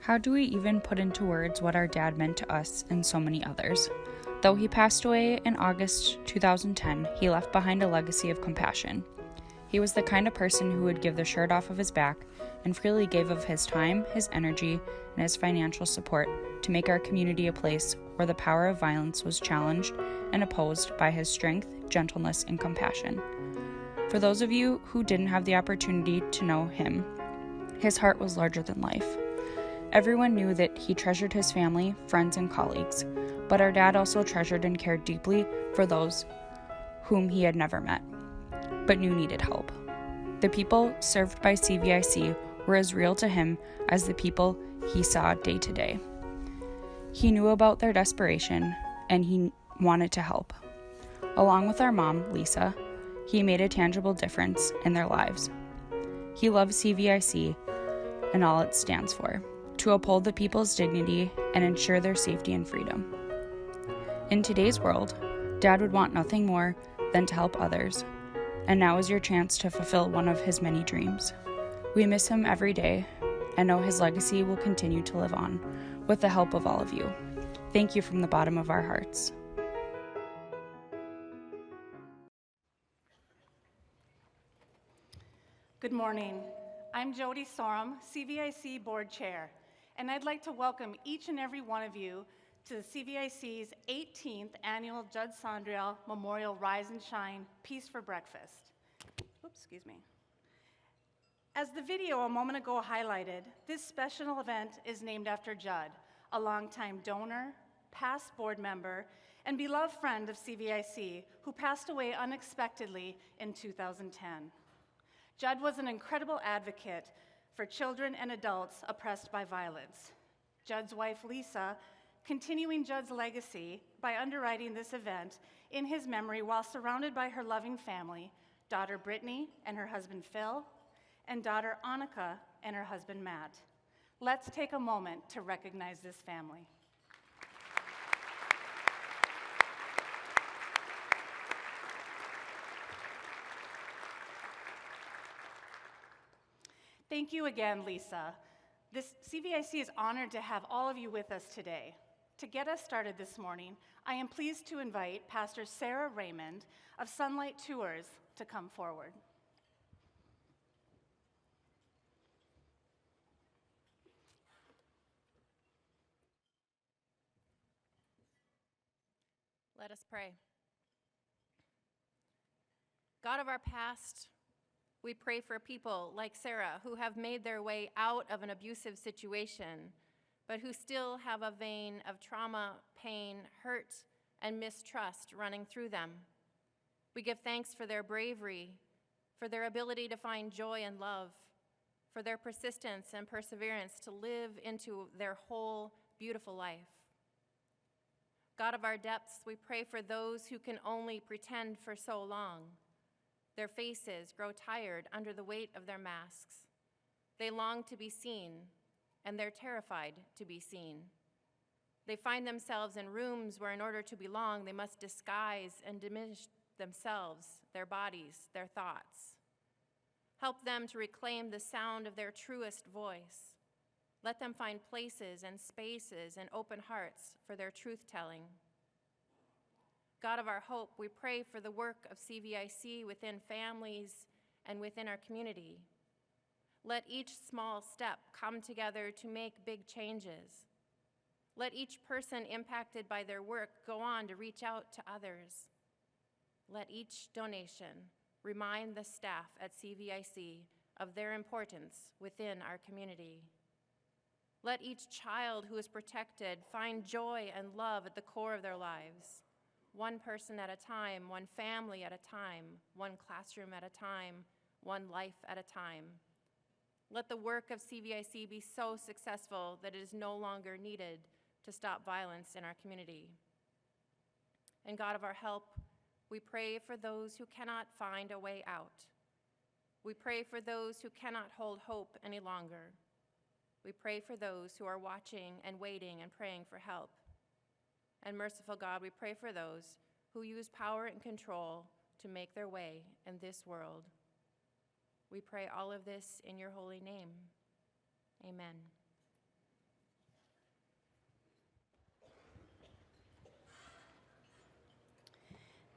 How do we even put into words what our dad meant to us and so many others? Though he passed away in August 2010, he left behind a legacy of compassion. He was the kind of person who would give the shirt off of his back and freely gave of his time, his energy, and his financial support to make our community a place where the power of violence was challenged and opposed by his strength, gentleness, and compassion. For those of you who didn't have the opportunity to know him, his heart was larger than life. Everyone knew that he treasured his family, friends, and colleagues, but our dad also treasured and cared deeply for those whom he had never met, but knew needed help. The people served by CVIC were as real to him as the people he saw day to day. He knew about their desperation, and he wanted to help. Along with our mom, Lisa, he made a tangible difference in their lives. He loved CVIC and all it stands for, to uphold the people's dignity and ensure their safety and freedom. In today's world, Dad would want nothing more than to help others, and now is your chance to fulfill one of his many dreams. We miss him every day and know his legacy will continue to live on with the help of all of you. Thank you from the bottom of our hearts. Good morning. I'm Judd Sondreal, CVIC Board Chair, and I'd like to welcome each and every one of you to the CVIC's 18th Annual Judd Sondreal Memorial Rise and Shine Peace for Breakfast. Oops, excuse me. As the video a moment ago highlighted, this special event is named after Judd, a longtime donor, past board member, and beloved friend of CVIC who passed away unexpectedly in 2010. Judd was an incredible advocate for children and adults oppressed by violence. Judd's wife, Lisa, continuing Judd's legacy by underwriting this event in his memory while surrounded by her loving family, daughter Brittany and her husband Phil, and daughter Annika and her husband Matt. Let's take a moment to recognize this family. Thank you again, Lisa. This CVIC is honored to have all of you with us today. To get us started this morning, I am pleased to invite Pastor Sarah Raymond of Sunlight Tours to come forward. Let us pray. God of our past, we pray for people like Sarah who have made their way out of an abusive situation, but who still have a vein of trauma, pain, hurt, and mistrust running through them. We give thanks for their bravery, for their ability to find joy and love, for their persistence and perseverance to live into their whole beautiful life. God of our depths, we pray for those who can only pretend for so long. Their faces grow tired under the weight of their masks. They long to be seen, and they're terrified to be seen. They find themselves in rooms where in order to belong, they must disguise and diminish themselves, their bodies, their thoughts. Help them to reclaim the sound of their truest voice. Let them find places and spaces and open hearts for their truth-telling. God of our hope, we pray for the work of CVIC within families and within our community. Let each small step come together to make big changes. Let each person impacted by their work go on to reach out to others. Let each donation remind the staff at CVIC of their importance within our community. Let each child who is protected find joy and love at the core of their lives. One person at a time, one family at a time, one classroom at a time, one life at a time. Let the work of CVIC be so successful that it is no longer needed to stop violence in our community. And God of our help, we pray for those who cannot find a way out. We pray for those who cannot hold hope any longer. We pray for those who are watching and waiting and praying for help. And merciful God, we pray for those who use power and control to make their way in this world. We pray all of this in your holy name. Amen.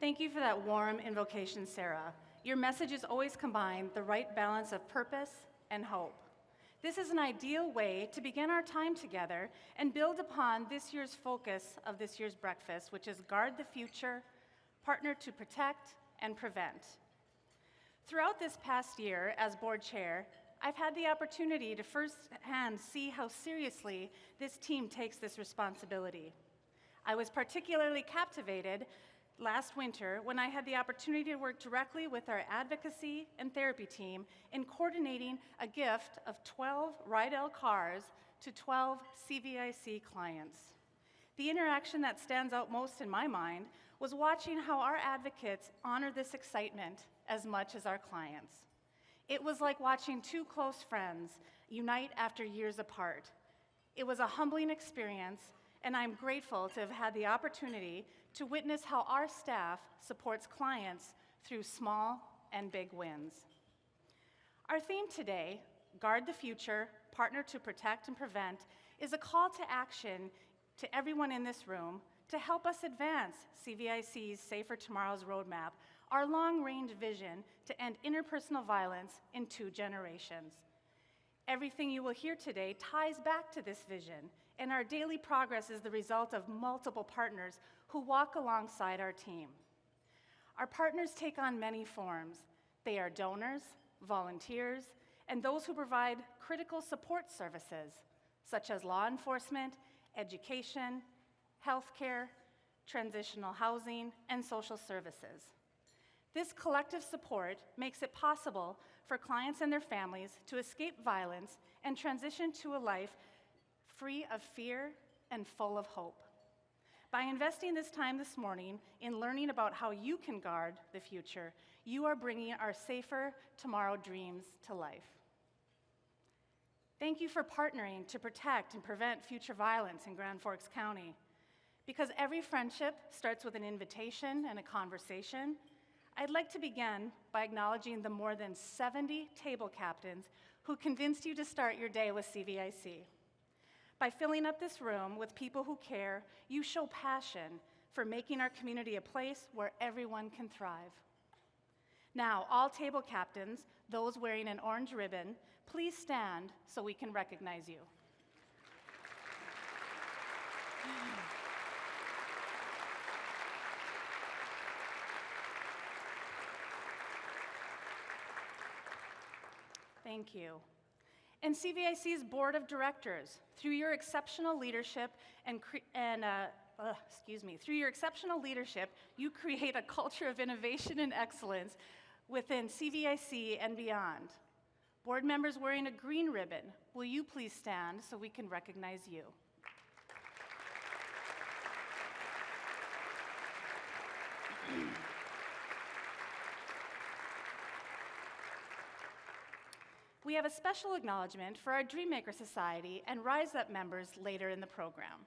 Thank you for that warm invocation, Sarah. Your messages always combine the right balance of purpose and hope. This is an ideal way to begin our time together and build upon this year's focus of this year's breakfast, which is guard the future, partner to protect, and prevent. Throughout this past year as board chair, I've had the opportunity to firsthand see how seriously this team takes this responsibility. I was particularly captivated last winter when I had the opportunity to work directly with our advocacy and therapy team in coordinating a gift of 12 Rydell cars to 12 CVIC clients. The interaction that stands out most in my mind was watching how our advocates honor this excitement as much as our clients. It was like watching two close friends unite after years apart. It was a humbling experience, and I'm grateful to have had the opportunity to witness how our staff supports clients through small and big wins. Our theme today, Guard the Future, Partner to Protect and Prevent, is a call to action to everyone in this room to help us advance CVIC's Safer Tomorrows Roadmap, our long-range vision to end interpersonal violence in 2 generations. Everything you will hear today ties back to this vision, and our daily progress is the result of multiple partners who walk alongside our team. Our partners take on many forms. They are donors, volunteers, and those who provide critical support services, such as law enforcement, education, healthcare, transitional housing, and social services. This collective support makes it possible for clients and their families to escape violence and transition to a life free of fear and full of hope. By investing this time this morning in learning about how you can guard the future, you are bringing our Safer Tomorrow dreams to life. Thank you for partnering to protect and prevent future violence in Grand Forks County. Because every friendship starts with an invitation and a conversation, I'd like to begin by acknowledging the more than 70 table captains who convinced you to start your day with CVIC. By filling up this room with people who care, you show passion for making our community a place where everyone can thrive. Now, all table captains, those wearing an orange ribbon, please stand so we can recognize you. Thank you. And CVIC's Board of Directors, through your exceptional leadership through your exceptional leadership, you create a culture of innovation and excellence within CVIC and beyond. Board members wearing a green ribbon, will you please stand so we can recognize you? We have a special acknowledgement for our Dreammaker Society and Rise Up members later in the program.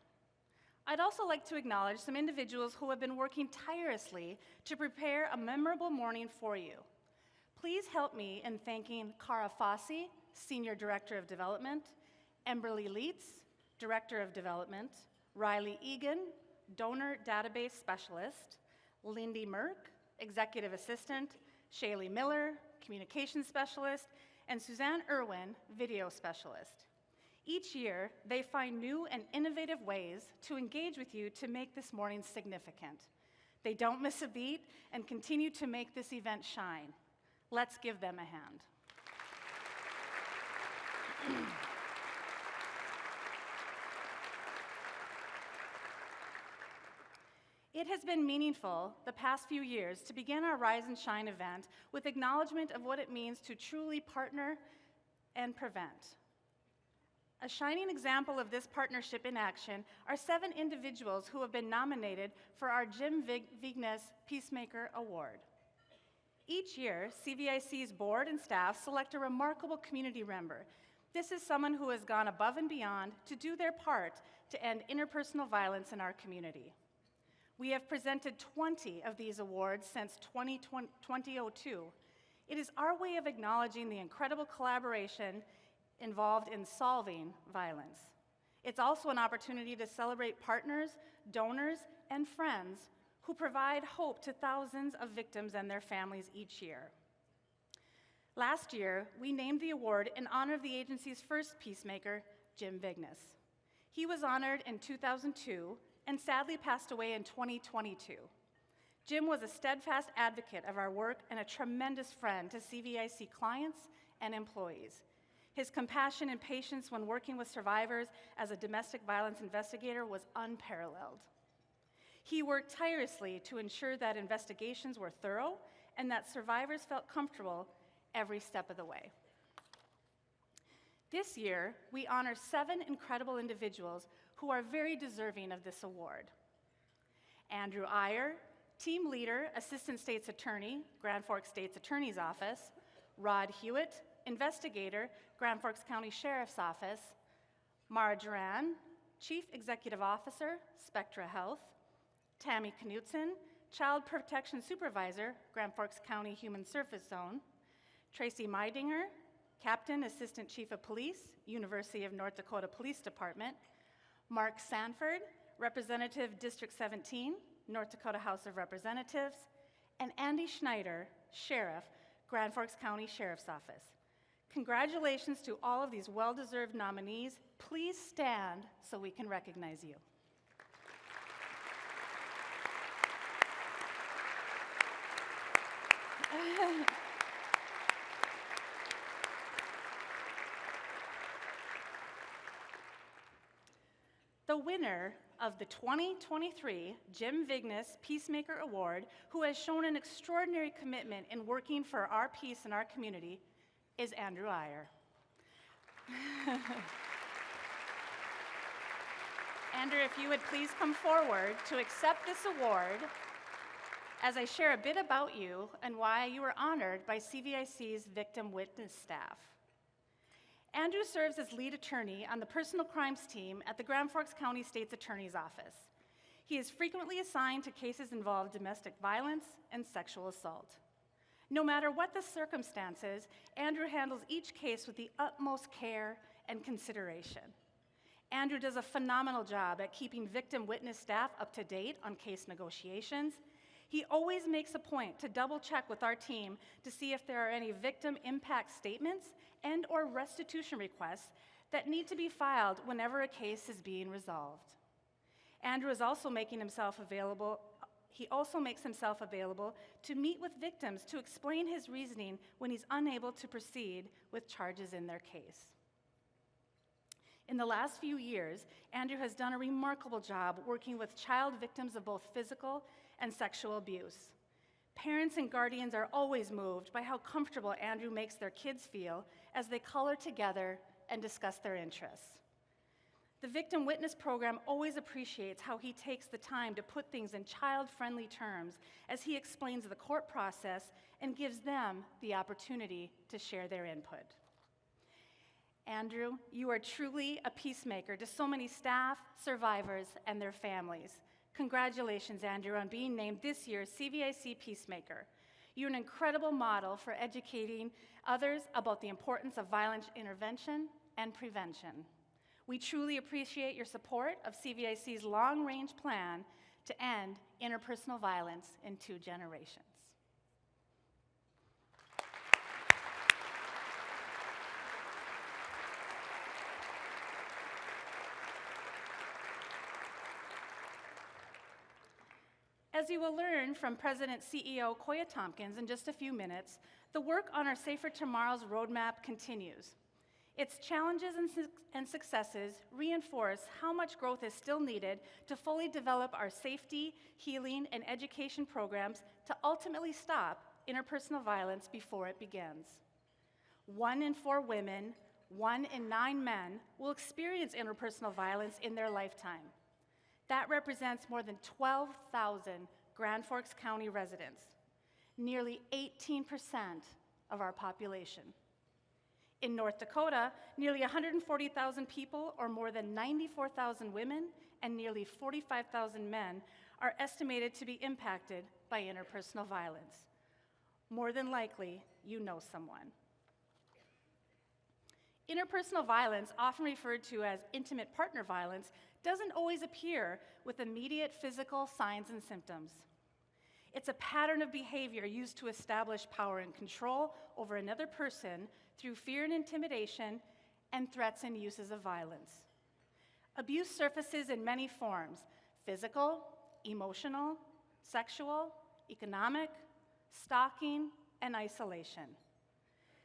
I'd also like to acknowledge some individuals who have been working tirelessly to prepare a memorable morning for you. Please help me in thanking Cara Fossey, Senior Director of Development, Emberly Leitz, Director of Development, Riley Egan, Donor Database Specialist, Lindy Merck, Executive Assistant, Shaylee Miller, Communications Specialist, and Suzanne Irwin, Video Specialist. Each year, they find new and innovative ways to engage with you to make this morning significant. They don't miss a beat and continue to make this event shine. Let's give them a hand. It has been meaningful the past few years to begin our Rise and Shine event with acknowledgement of what it means to truly partner and prevent. A shining example of this partnership in action are 7 individuals who have been nominated for our Jim Vignes Peacemaker Award. Each year, CVIC's board and staff select a remarkable community member. This is someone who has gone above and beyond to do their part to end interpersonal violence in our community. We have presented 20 of these awards since 2002. It is our way of acknowledging the incredible collaboration involved in solving violence. It's also an opportunity to celebrate partners, donors, and friends who provide hope to thousands of victims and their families each year. Last year, we named the award in honor of the agency's first peacemaker, Jim Vignes. He was honored in 2002 and sadly passed away in 2022. Jim was a steadfast advocate of our work and a tremendous friend to CVIC clients and employees. His compassion and patience when working with survivors as a domestic violence investigator was unparalleled. He worked tirelessly to ensure that investigations were thorough and that survivors felt comfortable every step of the way. This year, we honor 7 incredible individuals who are very deserving of this award. Andrew Iyer, Team Leader, Assistant State's Attorney, Grand Forks State's Attorney's Office; Rod Hewitt, Investigator, Grand Forks County Sheriff's Office; Mara Duran, Chief Executive Officer, Spectra Health; Tammy Knutson, Child Protection Supervisor, Grand Forks County Human Service Zone; Tracy Meidinger, Captain Assistant Chief of Police, University of North Dakota Police Department; Mark Sanford, Representative District 17, North Dakota House of Representatives; and Andy Schneider, Sheriff, Grand Forks County Sheriff's Office. Congratulations to all of these well-deserved nominees. Please stand so we can recognize you. The winner of the 2023 Jim Vignes Peacemaker Award, who has shown an extraordinary commitment in working for our peace and our community, is Andrew Iyer. Andrew, if you would please come forward to accept this award as I share a bit about you and why you were honored by CVIC's Victim Witness staff. Andrew serves as lead attorney on the personal crimes team at the Grand Forks County State's Attorney's Office. He is frequently assigned to cases involving domestic violence and sexual assault. No matter what the circumstances, Andrew handles each case with the utmost care and consideration. Andrew does a phenomenal job at keeping victim witness staff up to date on case negotiations. He always makes a point to double check with our team to see if there are any victim impact statements and/or restitution requests that need to be filed whenever a case is being resolved. Andrew is also making himself available. He also makes himself available to meet with victims to explain his reasoning when he's unable to proceed with charges in their case. In the last few years, Andrew has done a remarkable job working with child victims of both physical and sexual abuse. Parents and guardians are always moved by how comfortable Andrew makes their kids feel as they color together and discuss their interests. The Victim Witness Program always appreciates how he takes the time to put things in child-friendly terms as he explains the court process and gives them the opportunity to share their input. Andrew, you are truly a peacemaker to so many staff, survivors, and their families. Congratulations, Andrew, on being named this year's CVIC Peacemaker. You're an incredible model for educating others about the importance of violence intervention and prevention. We truly appreciate your support of CVIC's long-range plan to end interpersonal violence in 2 generations. As you will learn from President CEO Koya Tompkins in just a few minutes, the work on our Safer Tomorrows roadmap continues. Its challenges and successes reinforce how much growth is still needed to fully develop our safety, healing, and education programs to ultimately stop interpersonal violence before it begins. 1 in 4 women, 1 in 9 men will experience interpersonal violence in their lifetime. That represents more than 12,000 Grand Forks County residents, nearly 18% of our population. In North Dakota, nearly 140,000 people, or more than 94,000 women and nearly 45,000 men, are estimated to be impacted by interpersonal violence. More than likely, you know someone. Interpersonal violence, often referred to as intimate partner violence, doesn't always appear with immediate physical signs and symptoms. It's a pattern of behavior used to establish power and control over another person through fear and intimidation and threats and uses of violence. Abuse surfaces in many forms: physical, emotional, sexual, economic, stalking, and isolation.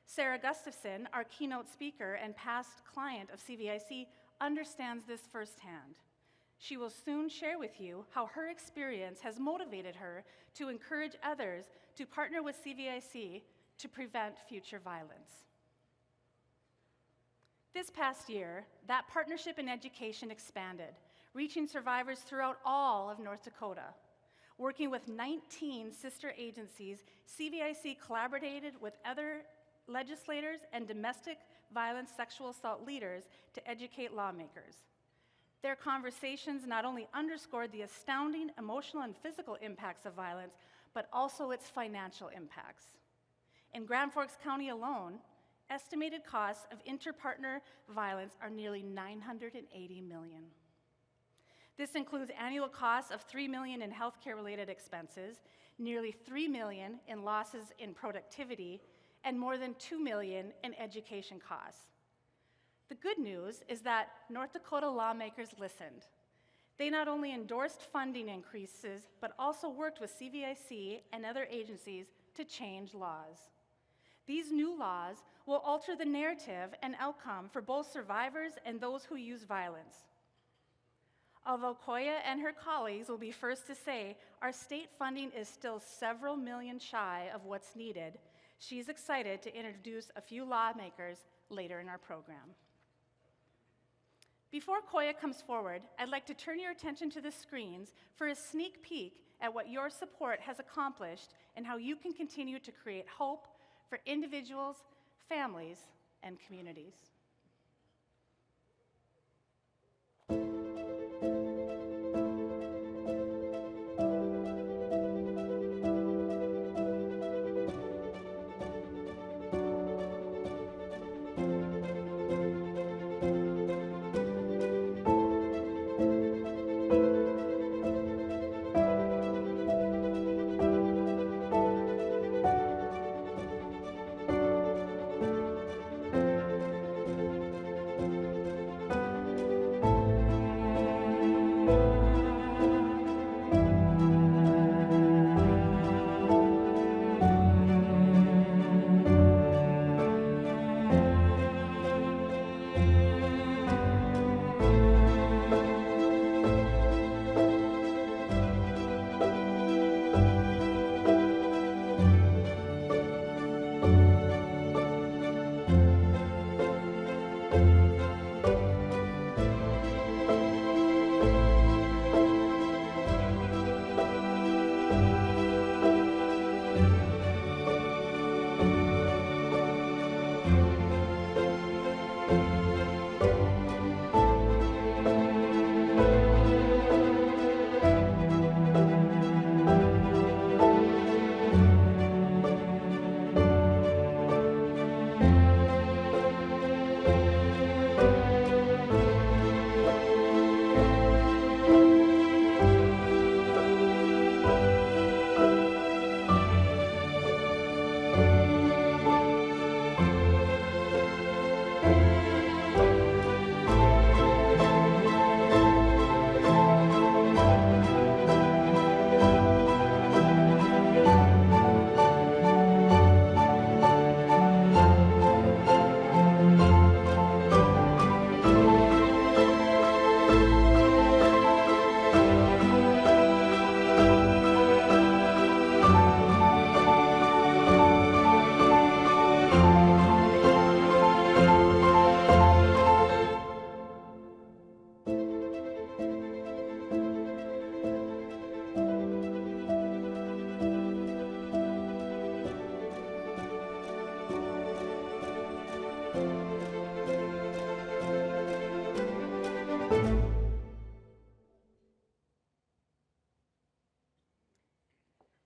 Sarah Gustafson, our keynote speaker and past client of CVIC, understands this firsthand. She will soon share with you how her experience has motivated her to encourage others to partner with CVIC to prevent future violence. This past year, that partnership in education expanded, reaching survivors throughout all of North Dakota. Working with 19 sister agencies, CVIC collaborated with other legislators and domestic violence sexual assault leaders to educate lawmakers. Their conversations not only underscored the astounding emotional and physical impacts of violence, but also its financial impacts. In Grand Forks County alone, estimated costs of inter-partner violence are nearly $980 million. This includes annual costs of $3 million in healthcare-related expenses, nearly $3 million in losses in productivity, and more than $2 million in education costs. The good news is that North Dakota lawmakers listened. They not only endorsed funding increases, but also worked with CVIC and other agencies to change laws. These new laws will alter the narrative and outcome for both survivors and those who use violence. Although Koya and her colleagues will be first to say our state funding is still several million shy of what's needed, she's excited to introduce a few lawmakers later in our program. Before Koya comes forward, I'd like to turn your attention to the screens for a sneak peek at what your support has accomplished and how you can continue to create hope for individuals, families, and communities.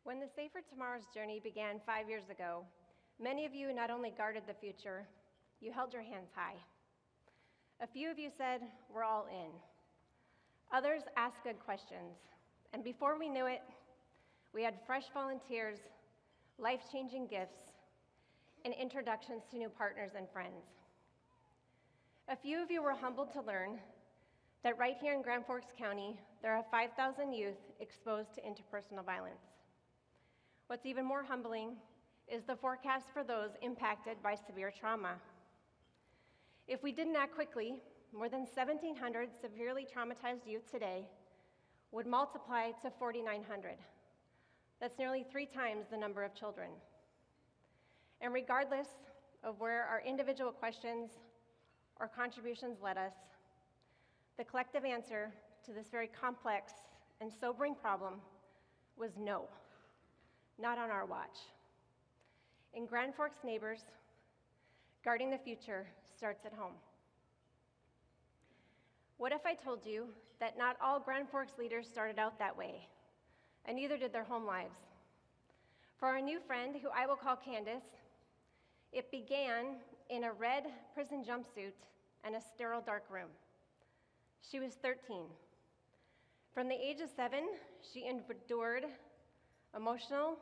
When the Safer Tomorrows journey began 5 years ago, many of you not only guarded the future, you held your hands high. A few of you said, "We're all in." Others asked good questions, and before we knew it, We had fresh volunteers, life-changing gifts, and introductions to new partners and friends. A few of you were humbled to learn that right here in Grand Forks County, there are 5,000 youth exposed to interpersonal violence. What's even more humbling is the forecast for those impacted by severe trauma. If we didn't act quickly, more than 1,700 severely traumatized youth today would multiply to 4,900. That's nearly 3 times the number of children. And regardless of where our individual questions or contributions led us, the collective answer to this very complex and sobering problem was no, not on our watch. In Grand Forks neighbors, guarding the future starts at home. What if I told you that not all Grand Forks leaders started out that way, and neither did their home lives? For our new friend, who I will call Candace, it began in a red prison jumpsuit and a sterile dark room. She was 13. From the age of 7, she endured emotional,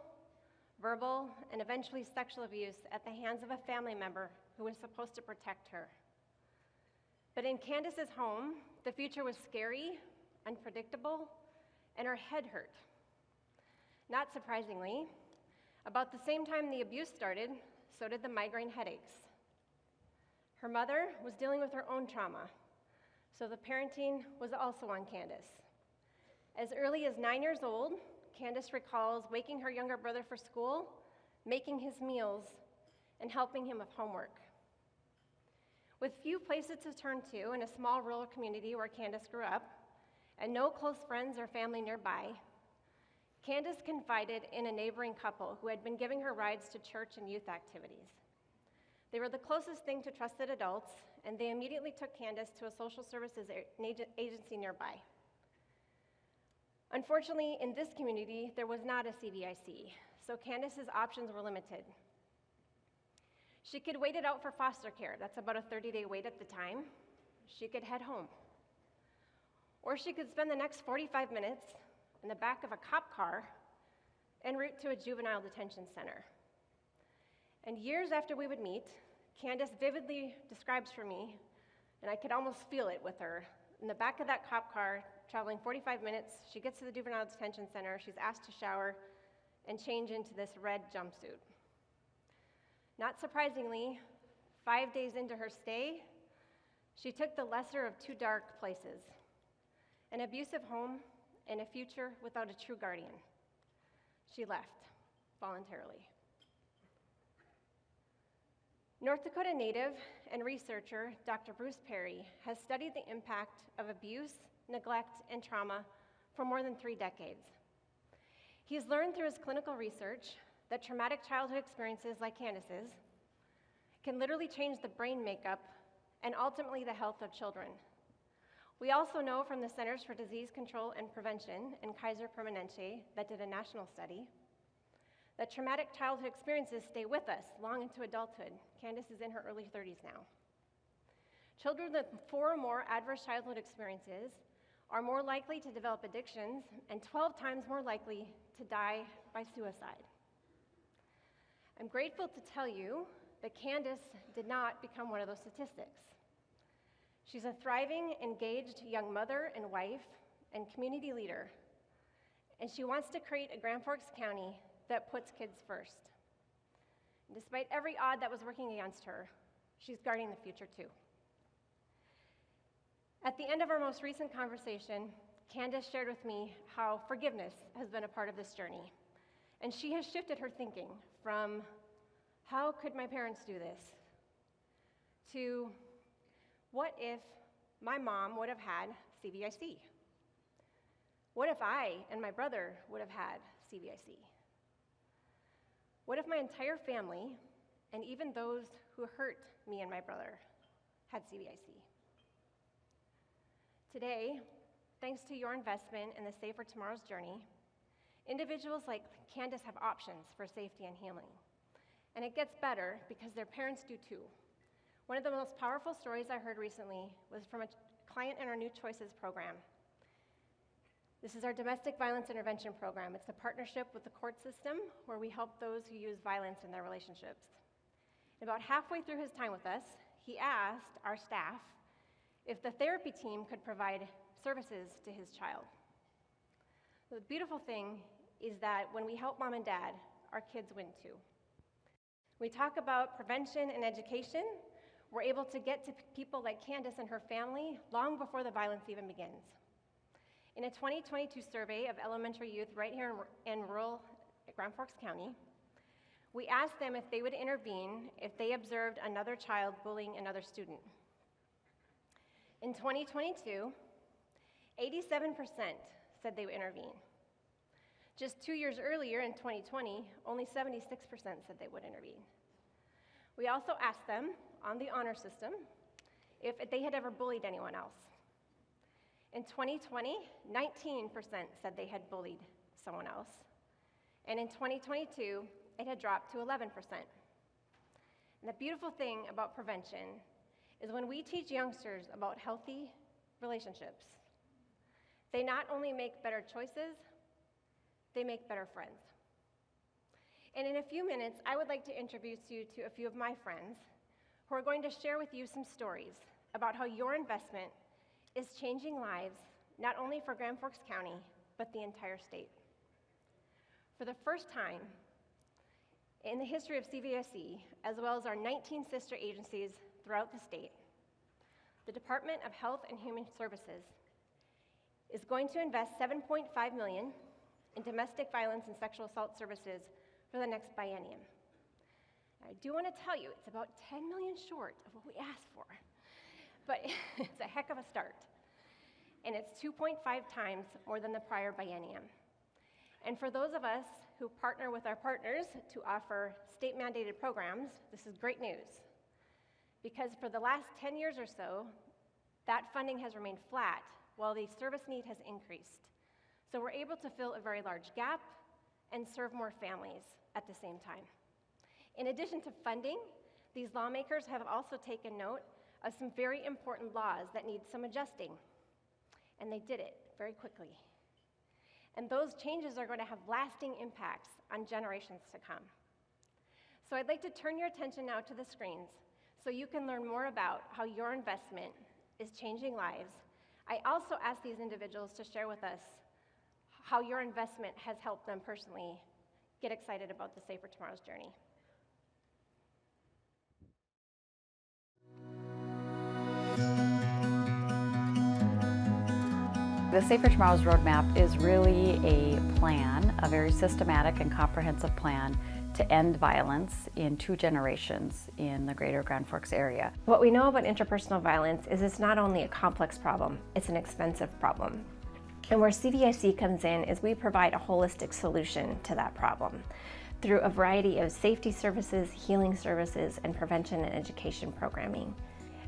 verbal, and eventually sexual abuse at the hands of a family member who was supposed to protect her. But in Candace's home, the future was scary, unpredictable, and her head hurt. Not surprisingly, about the same time the abuse started, so did the migraine headaches. Her mother was dealing with her own trauma, so the parenting was also on Candace. As early as 9 years old, Candace recalls waking her younger brother for school, making his meals, and helping him with homework. With few places to turn to in a small rural community where Candace grew up, and no close friends or family nearby, Candace confided in a neighboring couple who had been giving her rides to church and youth activities. They were the closest thing to trusted adults, and they immediately took Candace to a social services agency nearby. Unfortunately, in this community, there was not a CVIC, so Candace's options were limited. She could wait it out for foster care. That's about a 30-day wait at the time. She could head home. Or she could spend the next 45 minutes in the back of a cop car en route to a juvenile detention center. And years after we would meet, Candace vividly describes for me, and I could almost feel it with her, in the back of that cop car, traveling 45 minutes, she gets to the juvenile detention center, she's asked to shower and change into this red jumpsuit. Not surprisingly, 5 days into her stay, she took the lesser of 2 dark places, an abusive home and a future without a true guardian. She left voluntarily. North Dakota native and researcher Dr. Bruce Perry has studied the impact of abuse, neglect, and trauma for more than 3 decades. He's learned through his clinical research that traumatic childhood experiences like Candace's can literally change the brain makeup and ultimately the health of children. We also know from the Centers for Disease Control and Prevention and Kaiser Permanente that did a national study that traumatic childhood experiences stay with us long into adulthood. Candace is in her early 30s now. Children with 4 or more adverse childhood experiences are more likely to develop addictions and 12 times more likely to die by suicide. I'm grateful to tell you that Candace did not become one of those statistics. She's a thriving, engaged young mother and wife and community leader, and she wants to create a Grand Forks County that puts kids first. And despite every odd that was working against her, she's guarding the future too. At the end of our most recent conversation, Candace shared with me how forgiveness has been a part of this journey. And she has shifted her thinking from, how could my parents do this, to, what if my mom would have had CVIC? What if I and my brother would have had CVIC? What if my entire family, and even those who hurt me and my brother, had CVIC? Today, thanks to your investment in the Safer Tomorrow's journey, individuals like Candace have options for safety and healing. And it gets better because their parents do too. One of the most powerful stories I heard recently was from a client in our New Choices program. This is our domestic violence intervention program. It's a partnership with the court system where we help those who use violence in their relationships. About halfway through his time with us, he asked our staff if the therapy team could provide services to his child. The beautiful thing is that when we help mom and dad, our kids win too. We talk about prevention and education. We're able to get to people like Candace and her family long before the violence even begins. In a 2022 survey of elementary youth right here in rural Grand Forks County, we asked them if they would intervene if they observed another child bullying another student. In 2022, 87% said they would intervene. Just 2 years earlier, in 2020, only 76% said they would intervene. We also asked them on the honor system if they had ever bullied anyone else. In 2020, 19% said they had bullied someone else. And in 2022, it had dropped to 11%. And the beautiful thing about prevention is when we teach youngsters about healthy relationships, they not only make better choices, they make better friends. And in a few minutes, I would like to introduce you to a few of my friends who are going to share with you some stories about how your investment is changing lives, not only for Grand Forks County, but the entire state. For the first time in the history of CVIC, as well as our 19 sister agencies throughout the state, the Department of Health and Human Services is going to invest $7.5 million in domestic violence and sexual assault services for the next biennium. I do want to tell you, it's about $10 million short of what we asked for, but it's a heck of a start. And it's 2.5 times more than the prior biennium. And for those of us who partner with our partners to offer state-mandated programs, this is great news. Because for the last 10 years or so, that funding has remained flat while the service need has increased. So we're able to fill a very large gap and serve more families at the same time. In addition to funding, these lawmakers have also taken note of some very important laws that need some adjusting. And they did it very quickly. And those changes are going to have lasting impacts on generations to come. So I'd like to turn your attention now to the screens so you can learn more about how your investment is changing lives. I also ask these individuals to share with us how your investment has helped them personally get excited about the Safer Tomorrow's journey. The Safer Tomorrow's Roadmap is really a plan, a very systematic and comprehensive plan to end violence in 2 generations in the greater Grand Forks area. What we know about interpersonal violence is it's not only a complex problem, it's an expensive problem. And where CVIC comes in is we provide a holistic solution to that problem through a variety of safety services, healing services, and prevention and education programming.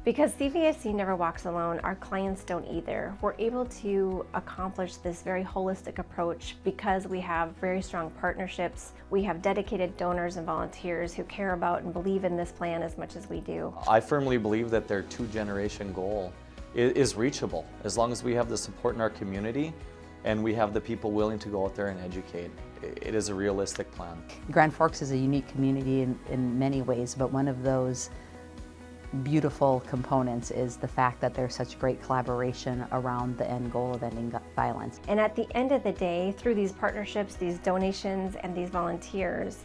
Because CVIC never walks alone, our clients don't either. We're able to accomplish this very holistic approach because we have very strong partnerships. We have dedicated donors and volunteers who care about and believe in this plan as much as we do. I firmly believe that their 2-generation goal is reachable as long as we have the support in our community and we have the people willing to go out there and educate. It is a realistic plan. Grand Forks is a unique community in many ways, but one of those beautiful components is the fact that there's such great collaboration around the end goal of ending violence. And at the end of the day, through these partnerships, these donations, and these volunteers,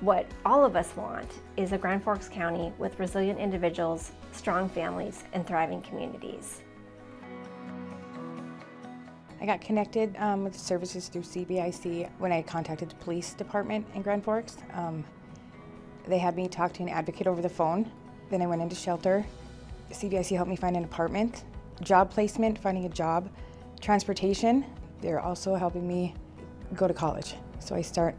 what all of us want is a Grand Forks County with resilient individuals, strong families, and thriving communities. I got connected with services through CVIC when I contacted the police department in Grand Forks. They had me talk to an advocate over the phone. Then I went into shelter. CVIC helped me find an apartment, job placement, finding a job, transportation. They're also helping me go to college. So I start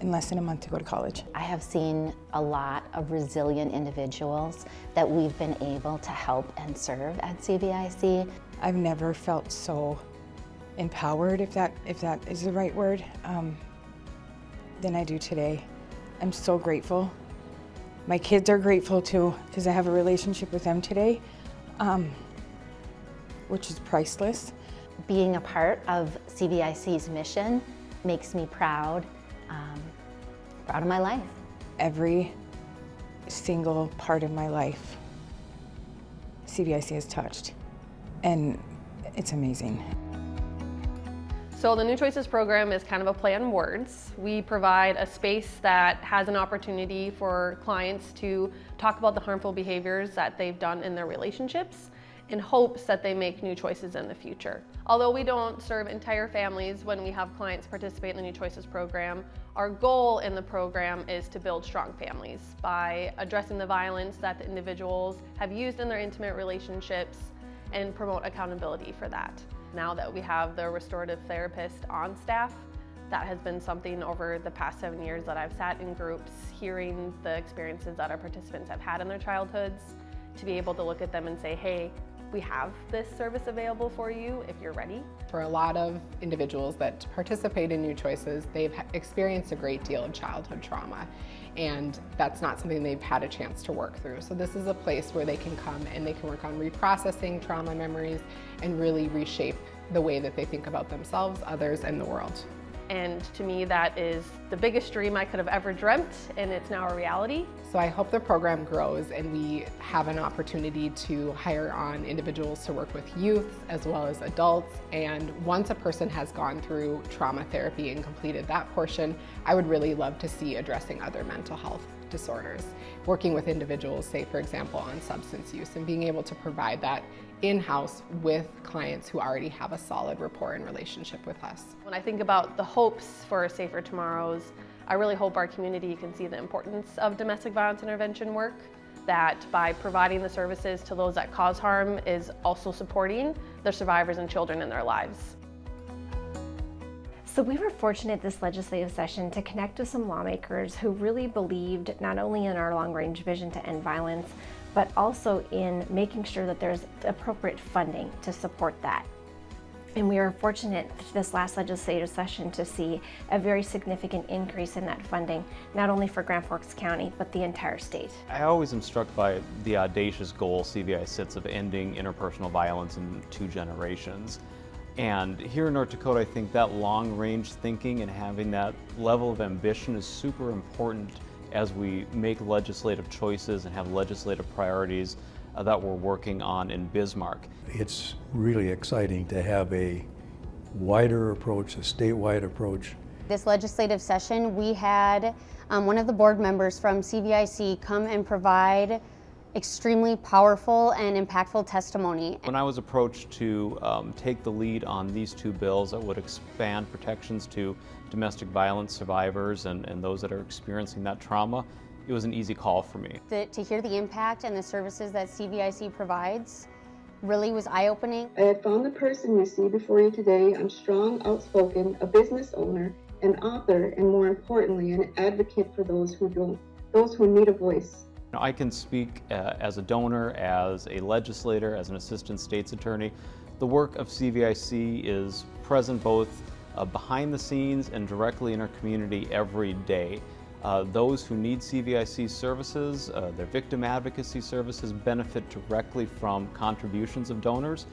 in less than a month to go to college. I have seen a lot of resilient individuals that we've been able to help and serve at CVIC. I've never felt so empowered, if that is the right word, than I do today. I'm so grateful. My kids are grateful too, because I have a relationship with them today, which is priceless. being a part of CVIC's mission makes me proud, proud of my life. Every single part of my life, CVIC has touched, and it's amazing. So the New Choices program is kind of a play on words. We provide a space that has an opportunity for clients to talk about the harmful behaviors that they've done in their relationships in hopes that they make new choices in the future. Although we don't serve entire families when we have clients participate in the New Choices program, our goal in the program is to build strong families by addressing the violence that the individuals have used in their intimate relationships and promote accountability for that. Now that we have the restorative therapist on staff, that has been something over the past 7 years that I've sat in groups hearing the experiences that our participants have had in their childhoods, to be able to look at them and say, hey, we have this service available for you if you're ready. For a lot of individuals that participate in New Choices, they've experienced a great deal of childhood trauma, and that's not something they've had a chance to work through. So this is a place where they can come and they can work on reprocessing trauma memories and really reshape the way that they think about themselves, others, and the world. And to me, that is the biggest dream I could have ever dreamt, and it's now a reality. So I hope the program grows and we have an opportunity to hire on individuals to work with youth as well as adults. And once a person has gone through trauma therapy and completed that portion, I would really love to see addressing other mental health disorders, working with individuals, say for example, on substance use, and being able to provide that in-house with clients who already have a solid rapport and relationship with us. When I think about the hopes for Safer Tomorrows, I really hope our community can see the importance of domestic violence intervention work, that by providing the services to those that cause harm is also supporting the survivors and children in their lives. So we were fortunate this legislative session to connect with some lawmakers who really believed not only in our long-range vision to end violence, but also in making sure that there's appropriate funding to support that. And we were fortunate this last legislative session to see a very significant increase in that funding, not only for Grand Forks County, but the entire state. I always am struck by the audacious goal CVI sets of ending interpersonal violence in 2 generations. And here in North Dakota, I think that long-range thinking and having that level of ambition is super important as we make legislative choices and have legislative priorities that we're working on in Bismarck. It's really exciting to have a wider approach, a statewide approach. This legislative session, we had one of the board members from CVIC come and provide extremely powerful and impactful testimony. When I was approached to take the lead on these 2 bills that would expand protections to domestic violence survivors and those that are experiencing that trauma, it was an easy call for me. To hear the impact and the services that CVIC provides really was eye-opening. I have found the person you see before you today. I'm strong, outspoken, a business owner, an author, and more importantly, an advocate for those who need a voice. I can speak as a donor, as a legislator, as an assistant state's attorney. The work of CVIC is present both behind the scenes and directly in our community every day. Those who need CVIC services, their victim advocacy services, benefit directly from contributions of donors.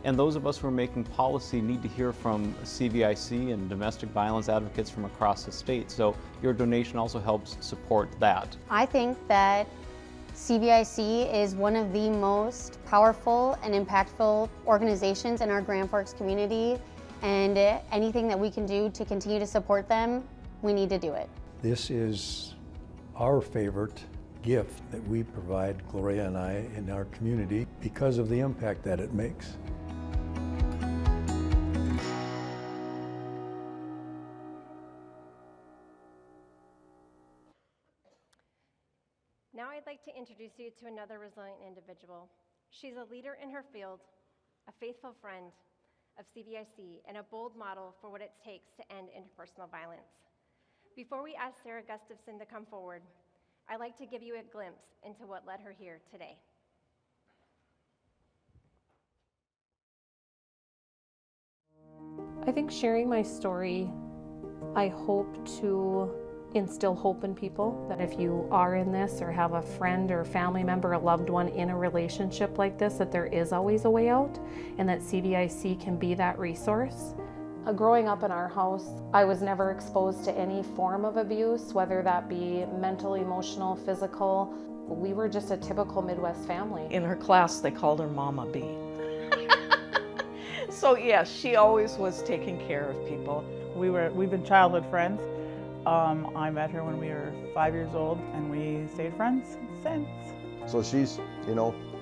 And those of us who are making policy need to hear from CVIC and domestic violence advocates from across the state. So your donation also helps support that. I think that CVIC is one of the most powerful and impactful organizations in our Grand Forks community, and anything that we can do to continue to support them, we need to do it. This is our favorite gift that we provide, Gloria and I, in our community because of the impact that it makes. Now I'd like to introduce you to another resilient individual. She's a leader in her field, a faithful friend of CVIC, and a bold model for what it takes to end interpersonal violence. Before we ask Sarah Gustafson to come forward, I'd like to give you a glimpse into what led her here today. I think sharing my story, I hope to instill hope in people, that if you are in this or have a friend or family member, a loved one in a relationship like this, that there is always a way out and that CVIC can be that resource. Growing up in our house, I was never exposed to any form of abuse, whether that be mental, emotional, physical. We were just a typical Midwest family. In her class, they called her Mama B. So yes, she always was taking care of people. We've been childhood friends. I met her when we were 5 years old, and we stayed friends since. So she's,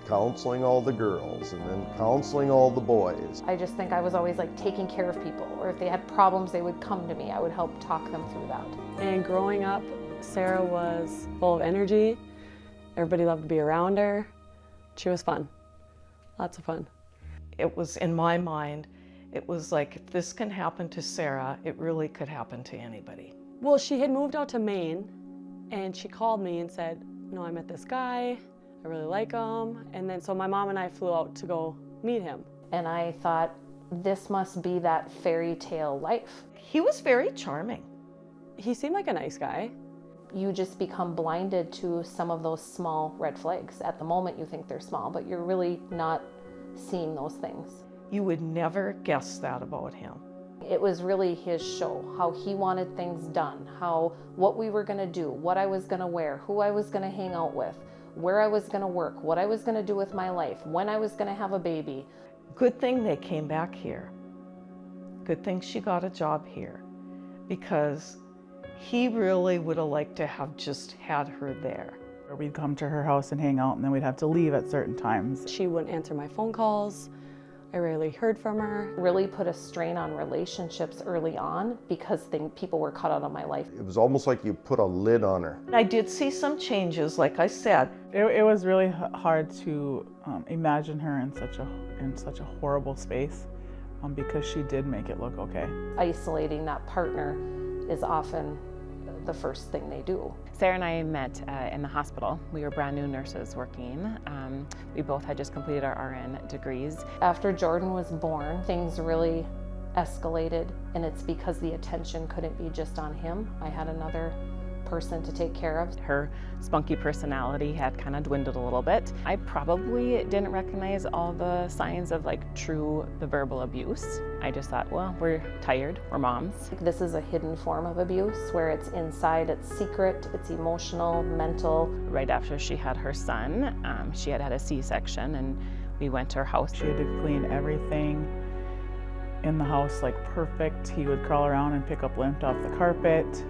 counseling all the girls and then counseling all the boys. I just think I was always like taking care of people, or if they had problems, they would come to me. I would help talk them through that. And growing up, Sarah was full of energy. Everybody loved to be around her. She was fun. Lots of fun. It was, in my mind, it was like, if this can happen to Sarah, it really could happen to anybody. Well, she had moved out to Maine, and she called me and said, I met this guy, I really like him. And then so my mom and I flew out to go meet him. And I thought, this must be that fairy tale life. He was very charming. He seemed like a nice guy. You just become blinded to some of those small red flags. At the moment you think they're small, but you're really not seeing those things. You would never guess that about him. It was really his show, how he wanted things done, what we were gonna do, what I was gonna wear, who I was gonna hang out with, where I was gonna work, what I was gonna do with my life, when I was gonna have a baby. Good thing they came back here. Good thing she got a job here, because he really would have liked to have just had her there. We'd come to her house and hang out, and then we'd have to leave at certain times. She wouldn't answer my phone calls. I rarely heard from her. Really put a strain on relationships early on because people were cut out of my life. It was almost like you put a lid on her. I did see some changes, like I said. It was really hard to imagine her in such a horrible space because she did make it look okay. Isolating that partner is often the first thing they do. Sarah and I met in the hospital. We were brand new nurses working. We both had just completed our RN degrees. After Jordan was born, things really escalated, and it's because the attention couldn't be just on him. I had another person to take care of. Her spunky personality had kind of dwindled a little bit. I probably didn't recognize all the signs of the verbal abuse. I just thought, well, we're tired, we're moms. This is a hidden form of abuse where it's inside, it's secret, it's emotional, mental. Right after she had her son, she had a C-section, and we went to her house. She had to clean everything in the house perfect. He would crawl around and pick up lint off the carpet.